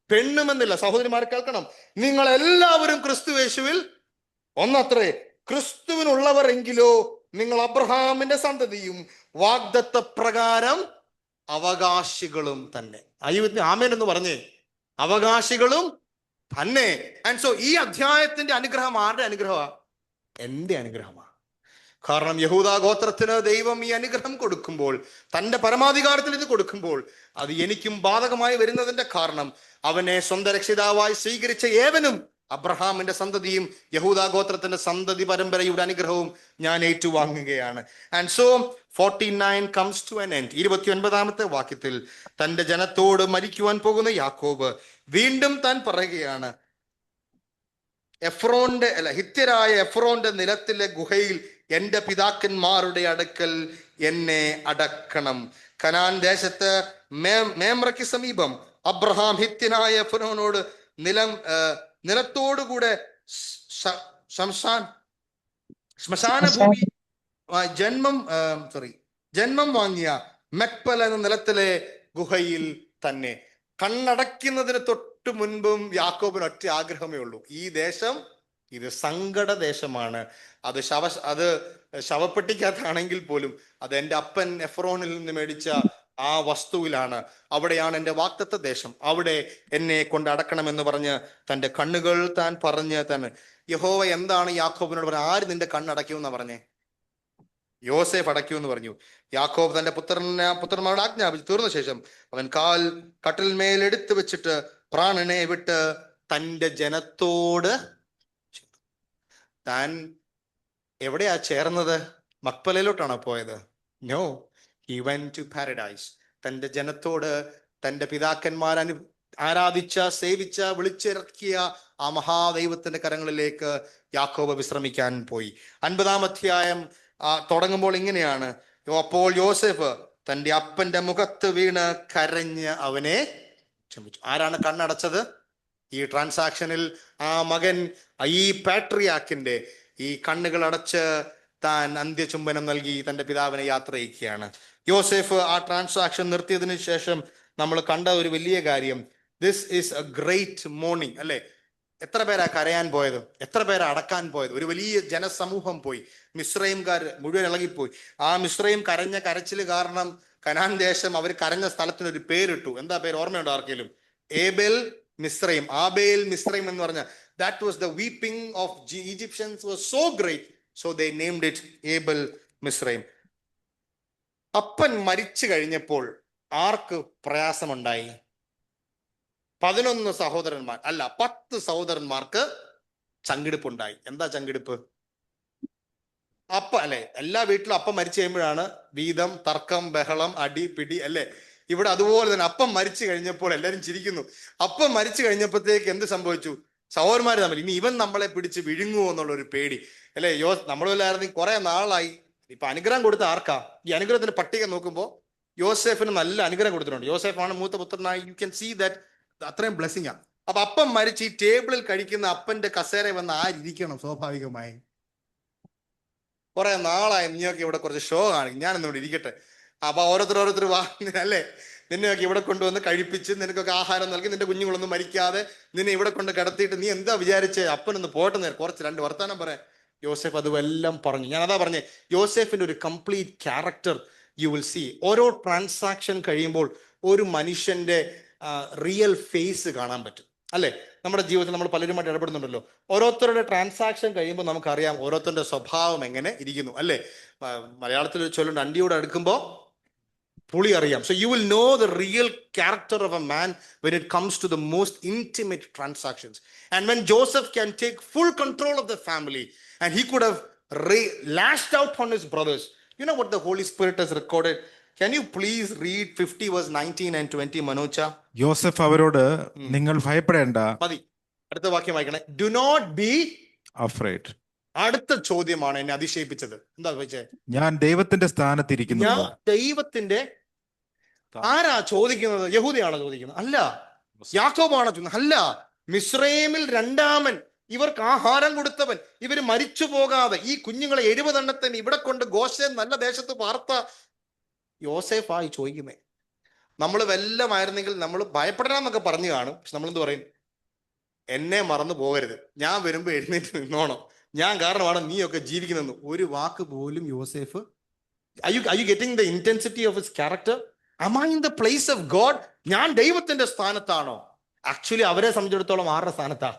പെണ്ണും എന്നില്ല. സഹോദരിമാർ കേൾക്കണം, നിങ്ങൾ എല്ലാവരും ക്രിസ്തു യേശുവിൽ ഒന്നത്രേ. ക്രിസ്തുവിനുള്ളവർ എങ്കിലോ നിങ്ങൾ അബ്രഹാമിന്റെ സന്തതിയും വാഗ്ദത്ത പ്രകാരം അവകാശികളും തന്നെ. ആമേൻ എന്ന് പറഞ്ഞേ, അവകാശികളും തന്നെ. ആൻഡ് സോ ഈ അധ്യായത്തിന്റെ അനുഗ്രഹം ആരുടെ അനുഗ്രഹമാണ്? എൻ്റെ അനുഗ്രഹമാണ്. കാരണം യഹൂദ ഗോത്രത്തിന് ദൈവം ഈ അനുഗ്രഹം കൊടുക്കുമ്പോൾ, തന്റെ പരമാധികാരത്തിൽ ഇത് കൊടുക്കുമ്പോൾ, അത് എനിക്കും ബാധകമായി വരുന്നതിന്റെ കാരണം അവനെ സ്വന്തം രക്ഷിതാവായി സ്വീകരിച്ച ഏവനും അബ്രഹാമിന്റെ സന്തതിയും യഹൂദാ ഗോത്രത്തിന്റെ സന്തതി പരമ്പരയുടെ അനുഗ്രഹവും ഞാൻ ഏറ്റുവാങ്ങുകയാണ്. And so 49 comes to an end. 29ാമത്തെ വാക്യത്തിൽ തന്റെ ജനത്തോട് മരിക്കുവാൻ പോകുന്ന യാക്കോബ് വീണ്ടും താൻ പറയുകയാണ്, ഹിത്യരായ എഫ്രോന്റെ നിലത്തിലെ ഗുഹയിൽ എന്റെ പിതാക്കന്മാരുടെ അടുക്കൽ എന്നെ അടക്കണം. കനാൻ ദേശത്ത് മേമ്രയ്ക്ക് സമീപം അബ്രഹാം ഹിത്യനായ എഫ്രോനോട് നിലത്തോടുകൂടെ ശ്മശാന ഭൂമി ജന്മം വാങ്ങിയ മെക്പൽ എന്ന നിലത്തിലെ ഗുഹയിൽ തന്നെ. കണ്ണടയ്ക്കുന്നതിന് തൊട്ട് മുൻപും യാക്കോബിന് ഒറ്റ ആഗ്രഹമേ ഉള്ളൂ, ഈ ദേശം ഇത് സങ്കട ദേശമാണ്. അത് ശവപ്പെട്ടിക്കകത്താണെങ്കിൽ പോലും അത് എൻ്റെ അപ്പൻ എഫ്രോനിൽ നിന്ന് മേടിച്ച ആ വസ്തുവിലാണ്, അവിടെയാണ് എൻ്റെ വാഗ്ദത്ത ദേശം, അവിടെ എന്നെ കൊണ്ട് അടക്കണമെന്ന് പറഞ്ഞ് തൻ്റെ കണ്ണുകൾ താൻ പറഞ്ഞ് തന്നെ. യഹോവ എന്താണ് യാക്കോബിനോട് പറഞ്ഞത്? ആര് നിന്റെ കണ്ണടയ്ക്കുമെന്നാ പറഞ്ഞേ? യോസേഫ് അടയ്ക്കുമെന്ന് പറഞ്ഞു. യാക്കോബ് തന്റെ പുത്രന്മാരോട് ആജ്ഞാപിച്ചു തീർന്ന ശേഷം അവൻ കാൽ കട്ടിൽമേൽ എടുത്തു വെച്ചിട്ട് പ്രാണനെ വിട്ട് തൻ്റെ ജനത്തോട്. താൻ എവിടെയാ ചേർന്നത്? മക്പലയിലോട്ടാണോ പോയത്? No, he went to paradise. തൻ്റെ ജനത്തോട്, തൻ്റെ പിതാക്കന്മാർ ആരാധിച്ച, സേവിച്ച, വിളിച്ചിറക്കിയ ആ മഹാദൈവത്തിന്റെ കരങ്ങളിലേക്ക് യാക്കോബ് വിശ്രമിക്കാൻ പോയി. 50-ാം അധ്യായം തുടങ്ങുമ്പോൾ ഇങ്ങനെയാണ്, അപ്പോൾ യോസേഫ് തൻ്റെ അപ്പന്റെ മുഖത്ത് വീണ് കരഞ്ഞ് അവനെ ക്ഷമിച്ചു. ആരാണ് കണ്ണടച്ചത് ഈ ട്രാൻസാക്ഷനിൽ? ആ മകൻ, ഈ പാട്രിയാക്കിന്റെ ഈ കണ്ണുകൾ അടച്ച് താൻ അന്ത്യചുംബനം നൽകി തൻ്റെ പിതാവിനെ യാത്ര അയക്കുകയാണ്. യോസേഫ് ആ ട്രാൻസാക്ഷൻ നിർത്തിയതിനു ശേഷം നമ്മൾ കണ്ട ഒരു വലിയ കാര്യം, this is A great morning, അല്ലെ? എത്ര പേരാ കരയാൻ പോയത്? എത്ര പേരാ അടക്കാൻ പോയത്? ഒരു വലിയ ജനസമൂഹം പോയി. മിസ്രൈംകാർ മുഴുവൻ ഇളകിപ്പോയി. ആ മിസ്രൈം കരഞ്ഞ കരച്ചില് കാരണം കനാൻ ദേശം അവർ കരഞ്ഞ സ്ഥലത്തിന് ഒരു പേരിട്ടു. എന്താ പേര്? ഓർമ്മയുണ്ടോ ആർക്കെങ്കിലും? ഏബേൽ മിസ്രൈം, ആബേൽ മിസ്രൈം എന്ന് പറഞ്ഞ, that was the weeping of Egyptians was so great, so they named it Abel Mizraim. അപ്പൻ മരിച്ചു കഴിഞ്ഞപ്പോൾ ആർക്ക് പ്രയാസമുണ്ടായി? 11 സഹോദരന്മാർ, അല്ല 10 സഹോദരന്മാർക്ക് ചങ്കിടിപ്പുണ്ടായി. എന്താ ചങ്കിടിപ്പ്? അല്ലെ, എല്ലാ വീട്ടിലും അപ്പം മരിച്ചു കഴിയുമ്പോഴാണ് വീതം, തർക്കം, ബഹളം, അടി, പിടി, അല്ലെ? ഇവിടെ അതുപോലെ തന്നെ അപ്പം മരിച്ചു കഴിഞ്ഞപ്പോൾ എല്ലാവരും ചിരിക്കുന്നു. അപ്പം മരിച്ചു കഴിഞ്ഞപ്പോഴത്തേക്ക് എന്ത് സംഭവിച്ചു? സഹോദരന്മാർ തമ്മിൽ ഇനി ഇവൻ നമ്മളെ പിടിച്ച് വിഴുങ്ങുമോ എന്നുള്ള ഒരു പേടി, അല്ലെ? നമ്മളെല്ലായിരുന്നു കുറെ നാളായി. ഇപ്പൊ അനുഗ്രഹം കൊടുത്ത ആർക്കാ? ഈ അനുഗ്രഹത്തിന്റെ പട്ടിക നോക്കുമ്പോൾ യോസേഫിന് നല്ല അനുഗ്രഹം കൊടുത്തിട്ടുണ്ട്. യോസേഫാണ് മൂത്ത പുത്രനായി. യു ക്യാൻ സീ ദാറ്റ് അത്രയും ബ്ലെസ്സിംഗ് ആണ്. അപ്പൊ അപ്പം മരിച്ച് ഈ ടേബിളിൽ കഴിക്കുന്ന അപ്പന്റെ കസേര വന്ന് ആരിക്കണം? സ്വാഭാവികമായി കുറെ നാളായി നീയൊക്കെ ഇവിടെ കുറച്ച് ഷോ കാണിക്കും, ഞാൻ ഇന്നിവിടെ ഇരിക്കട്ടെ. അപ്പൊ ഓരോരുത്തർ വാ, അല്ലേ, നിന്നെയൊക്കെ ഇവിടെ കൊണ്ടുവന്ന് കഴിപ്പിച്ച് നിനക്കൊക്കെ ആഹാരം നൽകി, നിന്റെ കുഞ്ഞുങ്ങളൊന്നും മരിക്കാതെ നിന്നെ ഇവിടെ കൊണ്ട് കിടത്തിയിട്ട് നീ എന്താ വിചാരിച്ചേ? അപ്പനൊന്ന് പോട്ടെ, കുറച്ച് 2 വർത്താനം പറയാം. യോസേഫ് അതുമെല്ലാം പറഞ്ഞു. ഞാൻ അതാ പറഞ്ഞേ, യോസേഫിന്റെ ഒരു complete character you will see. ഓരോ ട്രാൻസാക്ഷൻ കഴിയുമ്പോൾ ഒരു മനുഷ്യന്റെ റിയൽ ഫേസ് കാണാൻ പറ്റും, അല്ലെ? നമ്മുടെ ജീവിതത്തിൽ നമ്മൾ പലരുമായിട്ട് ഇടപെടുന്നുണ്ടല്ലോ. ഓരോരുത്തരുടെ ട്രാൻസാക്ഷൻ കഴിയുമ്പോൾ നമുക്കറിയാം ഓരോരുത്തരുടെ സ്വഭാവം എങ്ങനെ ഇരിക്കുന്നു, അല്ലെ? മലയാളത്തിൽ ചൊല്ലുണ്ട്, അണ്ടിയോട് അടുക്കുമ്പോൾ പുളി അറിയാം. So you will know the real character of a man when it comes to the most intimate transactions. And when Joseph can take full control of the family and he could have lashed out on his brothers. You know what the Holy Spirit has recorded? Can you please read 50 verse 19 and 20, Manocha? യോസഫ് അവരോട്, നിങ്ങൾ ഭയപ്പെടേണ്ട. മതി, അടുത്ത വാക്യം വായിക്കണേ. Do not be afraid. അടുത്ത ചോദ്യമാണ് എന്നെ അതിശയിപ്പിച്ചത്. എന്താ ചോദിച്ചേ? ഞാൻ ദൈവത്തിന്റെ സ്ഥാനത്തിരിക്കുന്നു. ഞാൻ ദൈവത്തിന്റെ ആരാ ചോദിക്കുന്നത്? യഹൂദയാണോ ചോദിക്കുന്നത്? അല്ല. യാക്കോബാണോ ചോദിക്കുന്നത്? അല്ല. മിസ്രൈമിൽ 2ാമൻ, ഇവർക്ക് ആഹാരം കൊടുത്തവൻ, ഇവര് മരിച്ചു പോകാതെ ഈ കുഞ്ഞുങ്ങളെ 70 എണ്ണത്തിന് ഇവിടെ കൊണ്ട് ഗോശേൻ നല്ല ദേശത്ത് പാർത്ത യോസേഫായി ചോദിക്കുന്നേ. നമ്മൾ വല്ലമായിരുന്നെങ്കിൽ നമ്മൾ ഭയപ്പെടണമെന്നൊക്കെ പറഞ്ഞു കാണും. പക്ഷെ നമ്മളെന്ത് പറയും? എന്നെ മറന്നു പോകരുത്, ഞാൻ വരുമ്പോ എഴുന്നേറ്റ് നിന്നോണം, ഞാൻ കാരണമാണ് നീയൊക്കെ ജീവിക്കുന്നത്. ഒരു വാക്ക് പോലും യോസേഫ്. Are you getting the intensity of his character? Am I in the place of God? ഞാൻ ദൈവത്തിന്റെ സ്ഥാനത്താണോ? ആക്ച്വലി അവരെ സംബന്ധിച്ചിടത്തോളം ആരുടെ സ്ഥാനത്താ?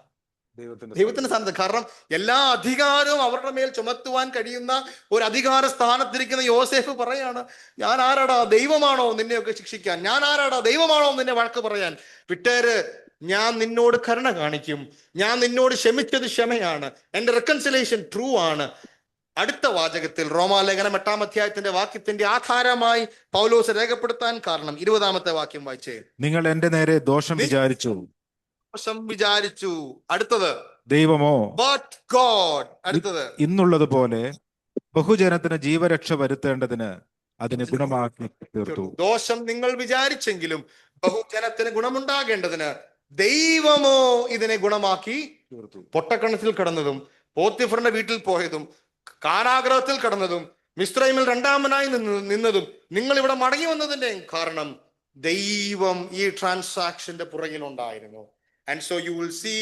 ദൈവത്തിന്റെ സ്ഥാനത്ത്. കാരണം എല്ലാ അധികാരവും അവരുടെ മേൽ ചുമത്തുവാൻ കഴിയുന്ന ഒരു അധികാര സ്ഥാനത്തിരിക്കുന്ന യോസേഫ് പറയാണ്, ഞാൻ ആരാടാ? ദൈവമാണോ നിന്നെയൊക്കെ ശിക്ഷിക്കാൻ? ഞാൻ ആരാടാ? ദൈവമാണോ നിന്നെ വഴക്ക് പറയാൻ? വിട്ടേര്, ഞാൻ നിന്നോട് കരുണ കാണിക്കും, ഞാൻ നിന്നോട് ക്ഷമിച്ചത് ക്ഷമയാണ്, എൻ്റെ റെക്കൺസിലേഷൻ ട്രൂ ആണ്. അടുത്ത വാചകത്തിൽ റോമാലേഖനം 8-ാം അധ്യായത്തിന്റെ വാക്യത്തിന്റെ ആധാരമായി പൗലോസ് രേഖപ്പെടുത്താൻ കാരണം 20-ാമത്തെ വാക്യം വായിച്ചേ. നിങ്ങൾ എന്റെ നേരെ ദോഷം വിചാരിച്ചു. ദോഷം വിചാരിച്ചു. അടുത്തത് ദൈവമോ ബട്ട് ഗോഡ്. അടുത്തത് ഇന്നുള്ളതുപോലെ ബഹുജനത്തിന് ജീവരക്ഷ വരുത്തേണ്ടതിന് അതിന് ഗുണമാക്കി തീർത്തു. ദോഷം നിങ്ങൾ വിചാരിച്ചെങ്കിലും ബഹുജനത്തിന് ഗുണമുണ്ടാകേണ്ടതിന് ദൈവമോ ഇതിനെ ഗുണമാക്കി തീർത്തു. പൊട്ടക്കണത്തിൽ കിടന്നതും പോത്തിഫറിന്റെ വീട്ടിൽ പോയതും കാരാഗ്രഹത്തിൽ കിടന്നതും മിസ്രൈമിൽ രണ്ടാമനായി നിന്നതും നിങ്ങൾ ഇവിടെ മടങ്ങി വന്നതിന്റെ കാരണം ദൈവം ഈ ട്രാൻസാക്ഷന്റെ പുറകിലുണ്ടായിരുന്നു. And so you will see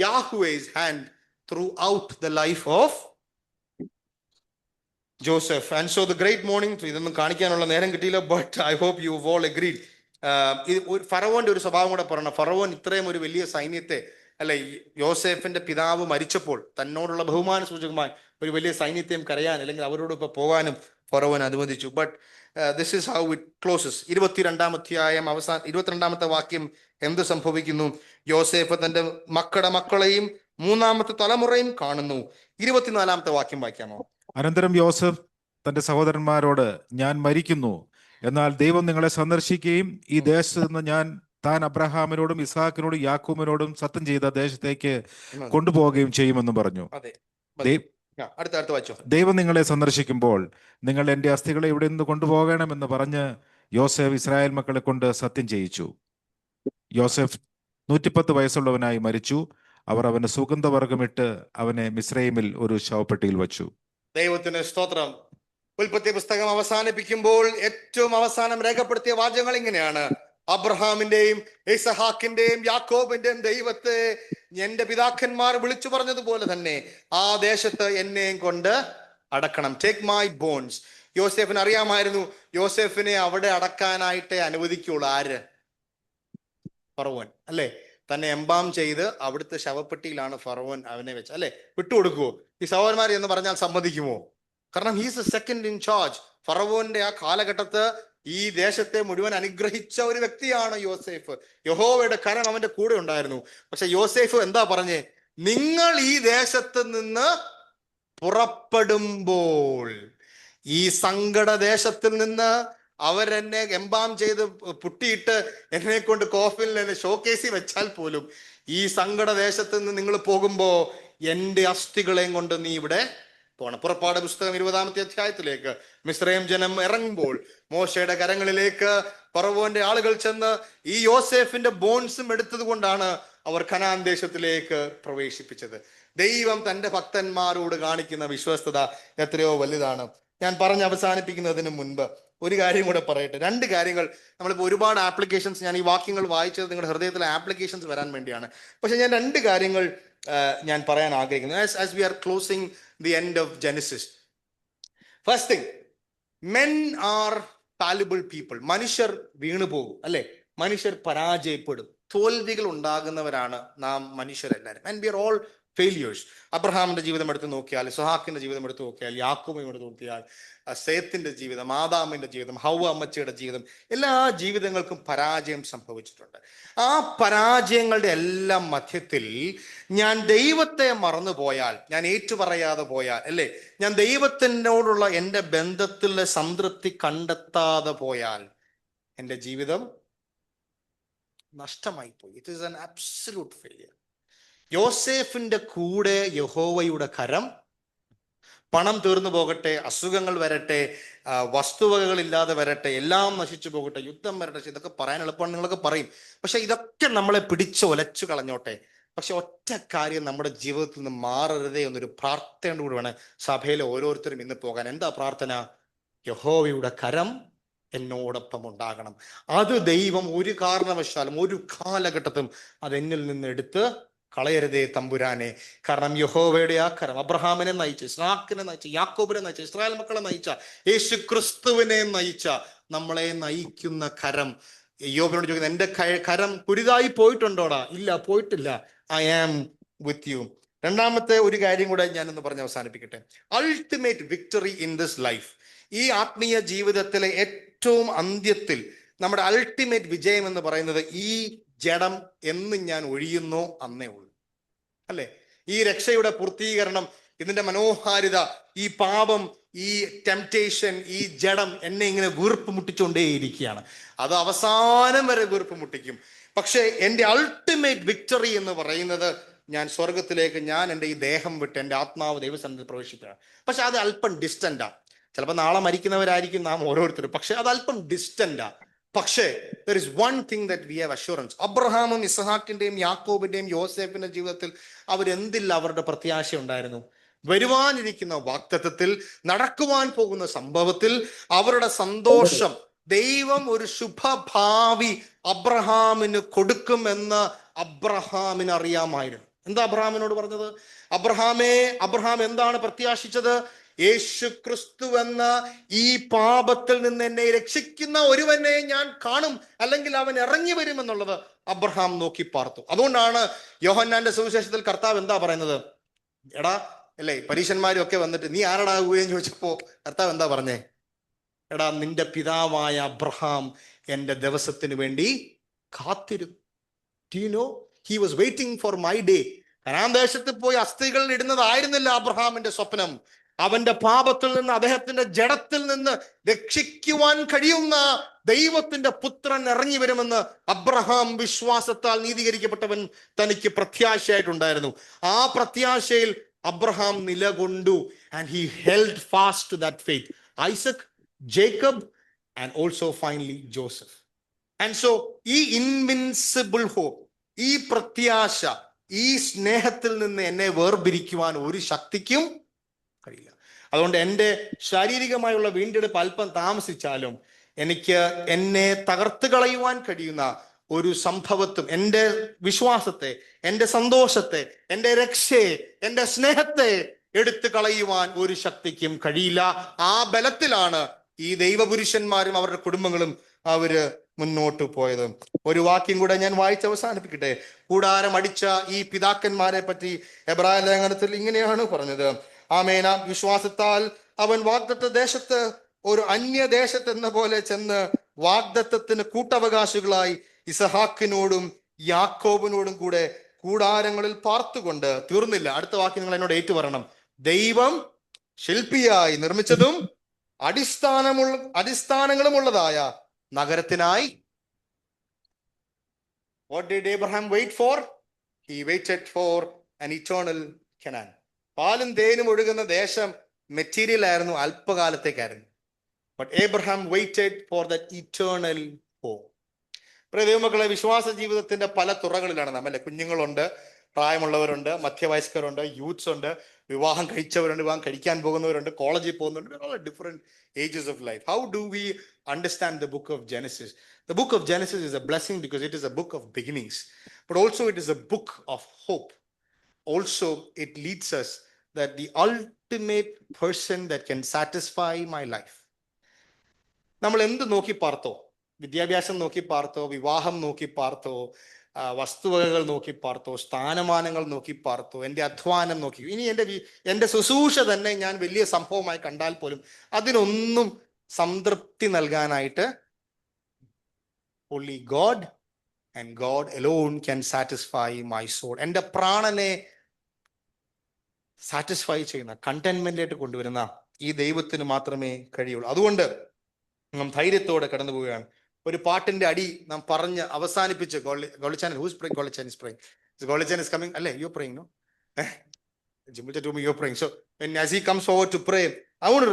Yahweh's hand throughout the life of Joseph. And so the great morning, ഇതൊന്നും കാണിക്കാനുള്ള നേരം കിട്ടിയില്ല, but I hope you all agreed. ഫറവോന്റെ ഒരു സ്വഭാവം കൂടെ പറയണം. ഫറവോൻ ഇത്രയും ഒരു വലിയ സൈന്യത്തെ, അല്ലെ, യോസേഫിന്റെ പിതാവ് മരിച്ചപ്പോൾ തന്നോടുള്ള ബഹുമാന സൂചകമായി ഒരു വലിയ സൈന്യത്തെയും കരയാൻ അല്ലെങ്കിൽ അവരോടൊപ്പം പോകാനും ഫറവോൻ അനുവദിച്ചു. But this is how it closes. 22-ാം അധ്യായം 22-ാമത്തെ വാക്യം എന്ത് സംഭവിക്കുന്നു? യോസേഫ് തന്റെ മക്കളെയും 3-ാമത്തെ തലമുറയും കാണുന്നു. 24-ാമത്തെ വാക്യം വായിക്കാമോ? അനന്തരം യോസഫ് തന്റെ സഹോദരന്മാരോട്, ഞാൻ മരിക്കുന്നു, എന്നാൽ ദൈവം നിങ്ങളെ സന്ദർശിക്കുകയും ഈ ദേശത്ത് നിന്ന് താൻ അബ്രഹാമിനോടും ഇസ്ഹാക്കിനോടും യാക്കോബിനോടും സത്യം ചെയ്ത ദേശത്തേക്ക് കൊണ്ടുപോവുകയും ചെയ്യുമെന്ന് പറഞ്ഞു. അടുത്ത വായിച്ചോ. ദൈവം നിങ്ങളെ സന്ദർശിക്കുമ്പോൾ നിങ്ങൾ എന്റെ അസ്ഥികളെ ഇവിടെ നിന്ന് കൊണ്ടുപോകണമെന്ന് പറഞ്ഞ് യോസേഫ് ഇസ്രായേൽ മക്കളെ കൊണ്ട് സത്യം ചെയ്യിച്ചു. യോസേഫ് 110 വയസ്സുള്ളവനായി മരിച്ചു. അവർ അവന് സുഗന്ധവർഗമിട്ട് അവനെ മിസ്രൈമിൽ ഒരു ശവപ്പെട്ടിയിൽ വച്ചു. ദൈവത്തിന് സ്തോത്രം. ഉൽപ്പത്തി പുസ്തകം അവസാനിപ്പിക്കുമ്പോൾ ഏറ്റവും അവസാനം രേഖപ്പെടുത്തിയ വാചകങ്ങൾ ഇങ്ങനെയാണ്: അബ്രഹാമിന്റെയും ഇസഹാക്കിന്റെയും യാക്കോബിന്റെയും ദൈവത്തെ എന്റെ പിതാക്കന്മാർ വിളിച്ചു പറഞ്ഞതുപോലെ തന്നെ ആ ദേശത്ത് എന്നെയും കൊണ്ട് അടക്കണം. Take my bones. യോസേഫിന് അറിയാമായിരുന്നു യോസേഫിനെ അവിടെ അടക്കാനായിട്ടേ അനുവദിക്കുള്ളൂ. ആര്? ഫറവോൻ, അല്ലെ? തന്നെ എംബാം ചെയ്ത് അവിടുത്തെ ശവപ്പെട്ടിയിലാണ് ഫറവോൻ അവനെ വെച്ച്, അല്ലെ? വിട്ടുകൊടുക്കുവോ ഈ സഹോദരന്മാർ എന്ന് പറഞ്ഞാൽ? സമ്മതിക്കുമോ? കാരണം he's A second in charge. ഫറവോന്റെ ആ കാലഘട്ടത്ത് ഈ ദേശത്തെ മുഴുവൻ അനുഗ്രഹിച്ച ഒരു വ്യക്തിയാണ് യോസേഫ്. യഹോവയുടെ കരം അവന്റെ കൂടെ ഉണ്ടായിരുന്നു. പക്ഷെ യോസേഫ് എന്താ പറഞ്ഞേ? നിങ്ങൾ ഈ ദേശത്ത് നിന്ന് പുറപ്പെടുമ്പോൾ, ഈ സങ്കട ദേശത്തിൽ നിന്ന് അവരെന്നെ എംബാം ചെയ്ത് പുട്ടിയിട്ട് എന്നെ കൊണ്ട് കോഫിൽ ഷോക്കേസി വെച്ചാൽ പോലും ഈ സങ്കട ദേശത്ത് നിന്ന് നിങ്ങൾ പോകുമ്പോ എന്റെ അസ്ഥികളെയും കൊണ്ട് നീ ഇവിടെ പോണം. പുറപ്പാട് പുസ്തകം 20-ാമത്തെ അധ്യായത്തിലേക്ക് മിസ്രൈം ജനം ഇറങ്ങുമ്പോൾ മോശയുടെ കരങ്ങളിലേക്ക് ഫറവോന്റെ ആളുകൾ ചെന്ന് ഈ യോസേഫിന്റെ ബോൺസും എടുത്തത് കൊണ്ടാണ് അവർ കനാൻ ദേശത്തിലേക്ക് പ്രവേശിപ്പിച്ചത്. ദൈവം തന്റെ ഭക്തന്മാരോട് കാണിക്കുന്ന വിശ്വസ്തത എത്രയോ വലുതാണ്. ഞാൻ പറഞ്ഞ് അവസാനിപ്പിക്കുന്നതിന് മുൻപ് ഒരു കാര്യം കൂടെ പറയട്ടെ. 2 കാര്യങ്ങൾ. നമ്മളിപ്പോൾ ഒരുപാട് ആപ്ലിക്കേഷൻസ്, ഞാൻ ഈ വാക്യങ്ങൾ വായിച്ചത് നിങ്ങളുടെ ഹൃദയത്തിലെ ആപ്ലിക്കേഷൻസ് വരാൻ വേണ്ടിയാണ്. പക്ഷെ ഞാൻ 2 കാര്യങ്ങൾ ഞാൻ പറയാൻ ആഗ്രഹിക്കുന്നു. As we are closing the end of Genesis. First thing, men are fallible people. മനുഷ്യർ വീണുപോകും, അല്ലെ? മനുഷ്യർ പരാജയപ്പെടും, തോൽവികൾ ഉണ്ടാകുന്നവരാണ് നാം മനുഷ്യരെല്ലാവരും. And we are all failures. അബ്രഹാമിന്റെ ജീവിതം എടുത്ത് നോക്കിയാൽ, ഇസ്ഹാക്കിന്റെ ജീവിതം എടുത്ത് നോക്കിയാൽ, യാക്കോബിനെ എടുത്ത് നോക്കിയാൽ, സേത്തിന്റെ ജീവിതം, ആദാമിന്റെ ജീവിതം, ഹൗവ അമ്മച്ചിയുടെ ജീവിതം, എല്ലാ ജീവിതങ്ങൾക്കും പരാജയം സംഭവിച്ചിട്ടുണ്ട്. ആ പരാജയങ്ങളുടെ എല്ലാം മധ്യത്തിൽ ഞാൻ ദൈവത്തെ മറന്നുപോയാൽ, ഞാൻ ഏറ്റുപറയാതെ പോയാൽ, അല്ലെ, ഞാൻ ദൈവത്തിനോടുള്ള എൻ്റെ ബന്ധത്തിലെ സംതൃപ്തി കണ്ടെത്താതെ പോയാൽ എൻ്റെ ജീവിതം നഷ്ടമായി പോയി. It is an absolute failure. യോസേഫിന്റെ കൂടെ യഹോവയുടെ കരം. പണം തീർന്നു പോകട്ടെ, അസുഖങ്ങൾ വരട്ടെ, വസ്തുവകകൾ ഇല്ലാതെ വരട്ടെ, എല്ലാം നശിച്ചു പോകട്ടെ, യുദ്ധം വരട്ടെ, ഇതൊക്കെ പറയാൻ എളുപ്പമാണ്, നിങ്ങളൊക്കെ പറയും. പക്ഷെ ഇതൊക്കെ നമ്മളെ പിടിച്ച് ഒലച്ചു കളഞ്ഞോട്ടെ. പക്ഷെ ഒറ്റ കാര്യം നമ്മുടെ ജീവിതത്തിൽ നിന്ന് മാറരുതേ എന്നൊരു പ്രാർത്ഥനയോട് കൂടി വേണം സഭയിലെ ഓരോരുത്തരും ഇന്ന് പോകാൻ. എന്താ പ്രാർത്ഥന? യഹോവയുടെ കരം എന്നോടൊപ്പം ഉണ്ടാകണം. അത് ദൈവം ഒരു കാരണവശാലും ഒരു കാലഘട്ടത്തും അത് എന്നിൽ നിന്ന് എടുത്ത് കളയരുതേ തമ്പുരാനെ. കാരണം യഹോവയുടെ ആ കരം അബ്രഹാമിനെ നയിച്ച, ഇസ്ഹാക്കിനെ നയിച്ച, യാക്കോബിനെ നയിച്ച, ഇസ്രായേൽ മക്കളെ നയിച്ച, യേശു ക്രിസ്തുവിനെ നയിച്ച, നമ്മളെ നയിക്കുന്ന കരം. യോബിനോട് ചോദിക്കുന്നത്, എന്റെ കരം കുരുതായി പോയിട്ടുണ്ടോടാ? ഇല്ല, പോയിട്ടില്ല. I am with you. 2ാമത്തെ ഒരു കാര്യം കൂടെ ഞാനൊന്ന് പറഞ്ഞ് അവസാനിപ്പിക്കട്ടെ. Ultimate victory in this life. ഈ ആത്മീയ ജീവിതത്തിലെ ഏറ്റവും അന്ത്യത്തിൽ നമ്മുടെ അൾട്ടിമേറ്റ് വിജയം എന്ന് പറയുന്നത് ഈ ജഡം എന്ന് ഞാൻ ഒഴിയുന്നോ അന്നേ ഉള്ളൂ. അല്ലെ? ഈ രക്ഷയുടെ പൂർത്തീകരണം, ഇതിന്റെ മനോഹാരിത, ഈ പാപം, ഈ ടെംപ്റ്റേഷൻ, ഈ ജഡം എന്നെ ഇങ്ങനെ വീർപ്പ് മുട്ടിച്ചുകൊണ്ടേയിരിക്കുകയാണ്. അത് അവസാനം വരെ വീർപ്പ് മുട്ടിക്കും. പക്ഷെ എൻ്റെ അൾട്ടിമേറ്റ് വിക്ടറി എന്ന് പറയുന്നത് ഞാൻ സ്വർഗത്തിലേക്ക്, ഞാൻ എൻ്റെ ഈ ദേഹം വിട്ട് എൻ്റെ ആത്മാവ് ദൈവസന്നിധിയിൽ പ്രവേശിക്കുകയാണ്. പക്ഷെ അത് അല്പം ഡിസ്റ്റന്റാ. ചിലപ്പോൾ നാളെ മരിക്കുന്നവരായിരിക്കും നാം ഓരോരുത്തരും, പക്ഷെ അത് അല്പം ഡിസ്റ്റന്റാ. പക്ഷേ there is one thing that we have assurance. അബ്രഹാമും ഇസ്ഹാക്കിന്റെയും യാക്കോബിന്റെയും യോസേഫിന്റെ ജീവിതത്തിൽ അവരെന്തില്ല അവരുടെ പ്രത്യാശ ഉണ്ടായിരുന്നു? വരുവാനിരിക്കുന്ന വാഗ്ദത്തത്തിൽ, നടക്കുവാൻ പോകുന്ന സംഭവത്തിൽ അവരുടെ സന്തോഷം, ദൈവം ഒരു ശുഭഭാവി അബ്രഹാമിന് കൊടുക്കുമെന്ന് അബ്രഹാമിന് അറിയാമായിരുന്നു. എന്താ അബ്രഹാമിനോട് പറഞ്ഞത്? അബ്രഹാം എന്താണ് പ്രത്യാശിച്ചത്? യേശു ക്രിസ്തു എന്ന ഈ പാപത്തിൽ നിന്ന് എന്നെ രക്ഷിക്കുന്ന ഒരുവനെ ഞാൻ കാണും, അല്ലെങ്കിൽ അവൻ ഇറങ്ങി വരുമെന്നുള്ളത് അബ്രഹാം നോക്കി പാർത്തു. അതുകൊണ്ടാണ് യോഹന്നാന്റെ സുവിശേഷത്തിൽ കർത്താവ് എന്താ പറയുന്നത്? എടാ, അല്ലേ, പരീശന്മാരും ഒക്കെ വന്നിട്ട് നീ ആരടാകുകയെന്ന് ചോദിച്ചപ്പോ കർത്താവ് എന്താ പറഞ്ഞേ? എടാ, നിന്റെ പിതാവായ അബ്രഹാം എൻ്റെ ദിവസത്തിന് വേണ്ടി കാത്തിരുന്നു. Do you know? He was waiting for my day. Canaan ദേശത്ത് പോയി അസ്ഥികൾ ഇടുന്നതായിരുന്നില്ല അബ്രഹാമിന്റെ സ്വപ്നം. അവന്റെ പാപത്തിൽ നിന്ന്, അദ്ദേഹത്തിന്റെ ജഡത്തിൽ നിന്ന് രക്ഷിക്കുവാൻ കഴിയുന്ന ദൈവത്തിന്റെ പുത്രൻ ഇറങ്ങി വരുമെന്ന് അബ്രഹാം വിശ്വാസത്താൽ നീതീകരിക്കപ്പെട്ടവൻ തനിക്ക് പ്രത്യാശയായിട്ടുണ്ടായിരുന്നു. ആ പ്രത്യാശയിൽ അബ്രഹാം നിലകൊണ്ടു. And he held fast to that faith. Isaac, Jacob and also finally Joseph. And so ഈ ഇൻവിൻസിബിൾ ഹോപ്പ്, ഈ പ്രത്യാശ, ഈ സ്നേഹത്തിൽ നിന്ന് എന്നെ വേർപിരിക്കുവാൻ ഒരു ശക്തിക്കും കഴിയില്ല. അതുകൊണ്ട് എൻ്റെ ശാരീരികമായുള്ള വീണ്ടെടുപ്പ് അല്പം താമസിച്ചാലും എനിക്ക് എന്നെ തകർത്ത് കളയുവാൻ കഴിയുന്ന ഒരു സംഭവത്തും എൻ്റെ വിശ്വാസത്തെ, എൻ്റെ സന്തോഷത്തെ, എൻ്റെ രക്ഷയെ, എൻ്റെ സ്നേഹത്തെ എടുത്തു കളയുവാൻ ഒരു ശക്തിക്കും കഴിയില്ല. ആ ബലത്തിലാണ് ഈ ദൈവപുരുഷന്മാരും അവരുടെ കുടുംബങ്ങളും അവര് മുന്നോട്ട് പോയത്. ഒരു വാക്യം കൂടെ ഞാൻ വായിച്ച് അവസാനിപ്പിക്കട്ടെ. കൂടാരം അടിച്ച ഈ പിതാക്കന്മാരെ പറ്റി എബ്രായ ലേഖനത്തിൽ ഇങ്ങനെയാണ് പറഞ്ഞത്. ആമേന, വിശ്വാസത്താൽ അവൻ വാഗ്ദത്ത ദേശത്ത് ഒരു അന്യദേശത്ത് എന്ന പോലെ ചെന്ന് വാഗ്ദത്തത്തിന് കൂട്ടവകാശികളായി ഇസഹാക്കിനോടും യാക്കോബിനോടും കൂടെ കൂടാരങ്ങളിൽ പാർത്തുകൊണ്ട് തീർന്നില്ല. അടുത്ത വാക്യം നിങ്ങൾ എന്നോട് ഏറ്റു പറയണം. ദൈവം ശില്പിയായി നിർമ്മിച്ചതും അടിസ്ഥാനങ്ങളുമുള്ളതായ നഗരത്തിനായി. What did Abraham wait for? He waited for an eternal Canaan. പാലും തേനും ഒഴുകുന്ന ദേശം മെറ്റീരിയൽ ആയിരുന്നു, അല്പകാലത്തേക്കായിരുന്നു. But Abraham waited for that eternal home. പ്രിയ ദൈവമക്കളെ, വിശ്വാസ ജീവിതത്തിന്റെ പല തുറകളിലാണ് നാം, അല്ലെ? കുഞ്ഞുങ്ങളുണ്ട്, പ്രായമുള്ളവരുണ്ട്, മധ്യവയസ്കരുണ്ട്, യൂത്ത്സ് ഉണ്ട്, വിവാഹം കഴിച്ചവരുണ്ട്, വിവാഹം കഴിക്കാൻ പോകുന്നവരുണ്ട്, കോളേജിൽ പോകുന്നവരുണ്ട്. Different ages of life. How do we understand the book of Genesis? The book of Genesis is a blessing because it is a book of beginnings, but also it is a book of hope. Also, it leads us that the ultimate person that can satisfy my life. നമ്മൾ എന്ത് നോക്കി പാർത്തോ? വിദ്യാഭ്യാസം നോക്കി പാർത്തോ? വിവാഹം നോക്കി പാർത്തോ? വസ്തുവകകൾ നോക്കി പാർത്തോ? സ്ഥാനമാനങ്ങൾ നോക്കി പാർത്തോ? എൻ്റെ അധ്വാനം നോക്കി? ഇനി എൻ്റെ ശുശ്രൂഷ തന്നെ ഞാൻ വലിയ സംഭവമായി കണ്ടാൽ പോലും അതിനൊന്നും സംതൃപ്തി നൽകാനായിട്ട് only God and God alone can satisfy my soul. എൻ്റെ പ്രാണനെ സാറ്റിസ്ഫൈ ചെയ്യുന്ന, കണ്ടന്റ്മെന്റിലേക്ക് കൊണ്ടുവരുന്ന ഈ ദൈവത്തിന് മാത്രമേ കഴിയുള്ളൂ. അതുകൊണ്ട് നാം ധൈര്യത്തോടെ കടന്നു പോവുകയാണ്. ഒരു പാട്ടിന്റെ അടി നാം പറഞ്ഞ് അവസാനിപ്പിച്ച് Golichan, who's praying? Golichan is praying. Golichan is coming. Alle, you're praying, no? Jimulcha told me you're praying. So when as he comes forward to pray, I want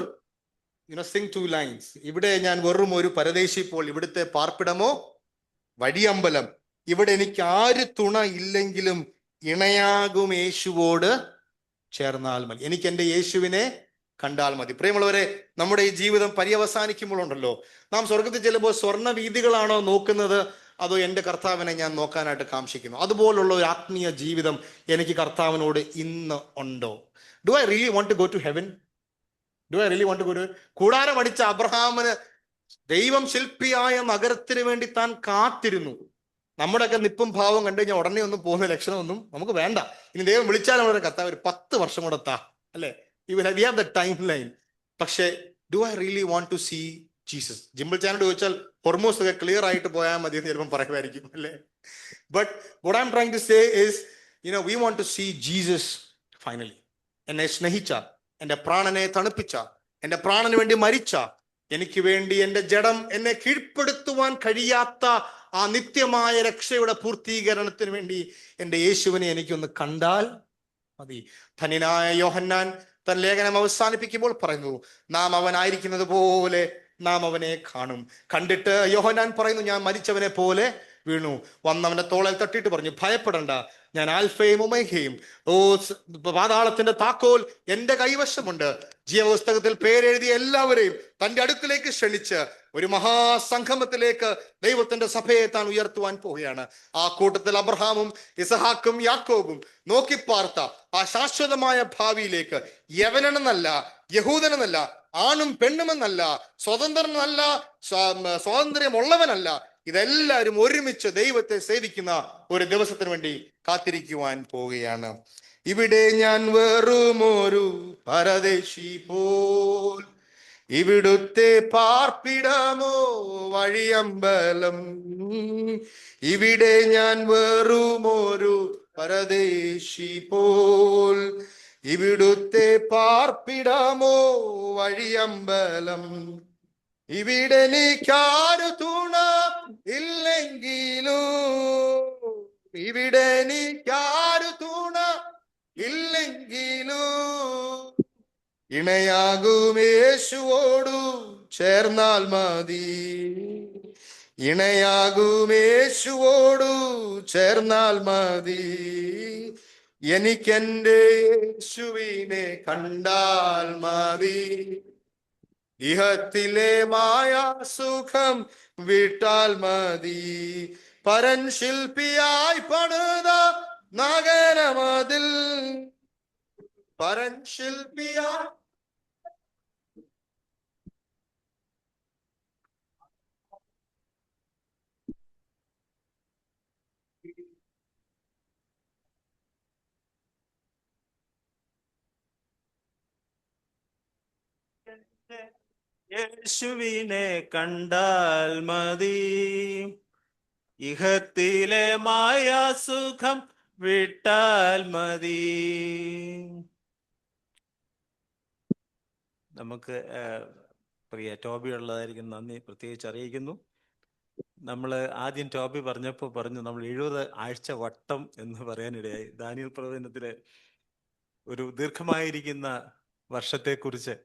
to sing 2 lines. ഇവിടെ ഞാൻ വെറും ഒരു പരദേശി പോൽ, ഇവിടുത്തെ പാർപ്പിടമോ വഴിയമ്പലം, ഇവിടെ എനിക്ക് ആര് തുണ ഇല്ലെങ്കിലും ഇണയാകും യേശുവോട് ചേർന്നാൽ മതി. എനിക്ക് എൻ്റെ യേശുവിനെ കണ്ടാൽ മതി. പ്രിയമുള്ളവരെ, നമ്മുടെ ഈ ജീവിതം പര്യവസാനിക്കുമ്പോഴുണ്ടല്ലോ, നാം സ്വർഗത്തിൽ ചെല്ലുമ്പോൾ സ്വർണ്ണ വീഥികളാണോ നോക്കുന്നത്, അതോ എൻ്റെ കർത്താവിനെ ഞാൻ നോക്കാനായിട്ട് കാംക്ഷിക്കുന്നു? അതുപോലുള്ള ഒരു ആത്മീയ ജീവിതം എനിക്ക് കർത്താവിനോട് ഇന്ന് ഉണ്ടോ? Do I really want to go to heaven? Do I really want to go to? കൂടാരം അടിച്ച അബ്രഹാമിന് ദൈവം ശില്പിയായ നഗരത്തിന് വേണ്ടി താൻ കാത്തിരുന്നു. നമ്മുടെയൊക്കെ നിപ്പും ഭാവം കണ്ടു കഴിഞ്ഞാൽ ഉടനെ ഒന്നും പോകുന്ന ലക്ഷണമൊന്നും നമുക്ക് വേണ്ട. ഇനി ദൈവം വിളിച്ചാൽ നമ്മുടെ കർത്താവ് ഒരു 10 വർഷം കൂടെ താ, അല്ലേ? We have the timeline. പക്ഷേ, do I really want to see Jesus. ജിമ്പിൾ ചാനോട് ചോദിച്ചാൽ ഹോർമോസ് ഒക്കെ ക്ലിയർ ആയിട്ട് പോയാൽ മതി എന്ന് ചിലപ്പം പറയുമായിരിക്കും അല്ലേ. But what I'm trying to say is, we want to see Jesus finally. എന്നെ സ്നേഹിച്ച, എൻ്റെ പ്രാണനെ തണുപ്പിച്ച, എൻ്റെ പ്രാണന് വേണ്ടി മരിച്ച, എനിക്ക് വേണ്ടി എൻ്റെ ജഡം എന്നെ കീഴ്പ്പെടുത്തുവാൻ കഴിയാത്ത ആ നിത്യമായ രക്ഷയുടെ പൂർത്തീകരണത്തിന് വേണ്ടി എൻ്റെ യേശുവിനെ എനിക്കൊന്ന് കണ്ടാൽ മതി. ധന്യനായ യോഹന്നാൻ തൻ ലേഖനം അവസാനിപ്പിക്കുമ്പോൾ പറയുന്നു, നാം അവനായിരിക്കുന്നത് പോലെ നാം അവനെ കാണും. കണ്ടിട്ട് യോഹന്നാൻ പറയുന്നു, ഞാൻ മരിച്ചവനെ പോലെ വീണു. വന്നവന്റെ തോളൽ തട്ടിയിട്ട് പറഞ്ഞു, ഭയപ്പെടണ്ട, ഞാൻ ആൽഫയും ഒമേഗയും, പാതാളത്തിന്റെ താക്കോൽ എന്റെ കൈവശമുണ്ട്. ജീവപുസ്തകത്തിൽ പേരെഴുതിയ എല്ലാവരെയും തന്റെ അടുക്കിലേക്ക് ക്ഷണിച്ച് ഒരു മഹാസംഗമത്തിലേക്ക് ദൈവത്തിന്റെ സഭയെ താൻ ഉയർത്തുവാൻ പോവുകയാണ്. ആ കൂട്ടത്തിൽ അബ്രഹാമും ഇസഹാക്കും യാക്കോബും നോക്കിപ്പാർത്ത ആ ശാശ്വതമായ ഭാവിയിലേക്ക് യവനെന്നല്ല, യഹൂദനെന്നല്ല, ആണും പെണ്ണുമെന്നല്ല, സ്വതന്ത്രനല്ല, സ്വാതന്ത്ര്യമുള്ളവനല്ല, ഇതെല്ലാവരും ഒരുമിച്ച് ദൈവത്തെ സേവിക്കുന്ന ഒരു ദിവസത്തിന് വേണ്ടി കാത്തിരിക്കുവാൻ പോവുകയാണ്. ഇവിടെ ഞാൻ വെറുമൊരു പരദേശി പോൽ, ഇവിടുത്തെ പാർപ്പിടമോ വഴിയമ്പലം. ഇവിടെ ഞാൻ വെറുമൊരു പരദേശി പോൽ, ഇവിടുത്തെ പാർപ്പിടമോ വഴിയമ്പലം. ഇവിടെ എനിക്കാരു തുണ ഇല്ലെങ്കിലും, ഇവിടെ എനിക്കാരു തുണ ഇല്ലെങ്കിലും, ഇണയാകും യേശുവോടു ചേർന്നാൽ മതി. ഇണയാകും യേശുവോടു ചേർന്നാൽ മതി. എനിക്കെന്റെ യേശുവിനെ കണ്ടാൽ മതി. ഇഹത്തിലെ മായാ സുഖം വിട്ടാൽ മതി. പരൻ ശില്പിയായി പണിത നഗരമതിൽ, പരൻ ശില്പിയായി യേശുവിനെ കണ്ടാൽ മതി. ഇഹത്തിലെ മായാസുഖം വിട്ടാൽ മതി. നമുക്ക് പ്രിയ ടോബി ഉള്ളതായിരിക്കും നന്ദി പ്രത്യേകിച്ച് അറിയിക്കുന്നു. നമ്മൾ ആദ്യം ടോബി പറഞ്ഞപ്പോൾ പറഞ്ഞു നമ്മൾ 70 ആഴ്ച വട്ടം എന്ന് പറയാനിടയായി. ദാനിയേൽ പ്രവചനത്തിലെ ഒരു ദീർഘമായിരിക്കുന്ന വർഷത്തെക്കുറിച്ച്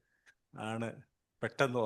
ആണ് പെട്ടെന്ന്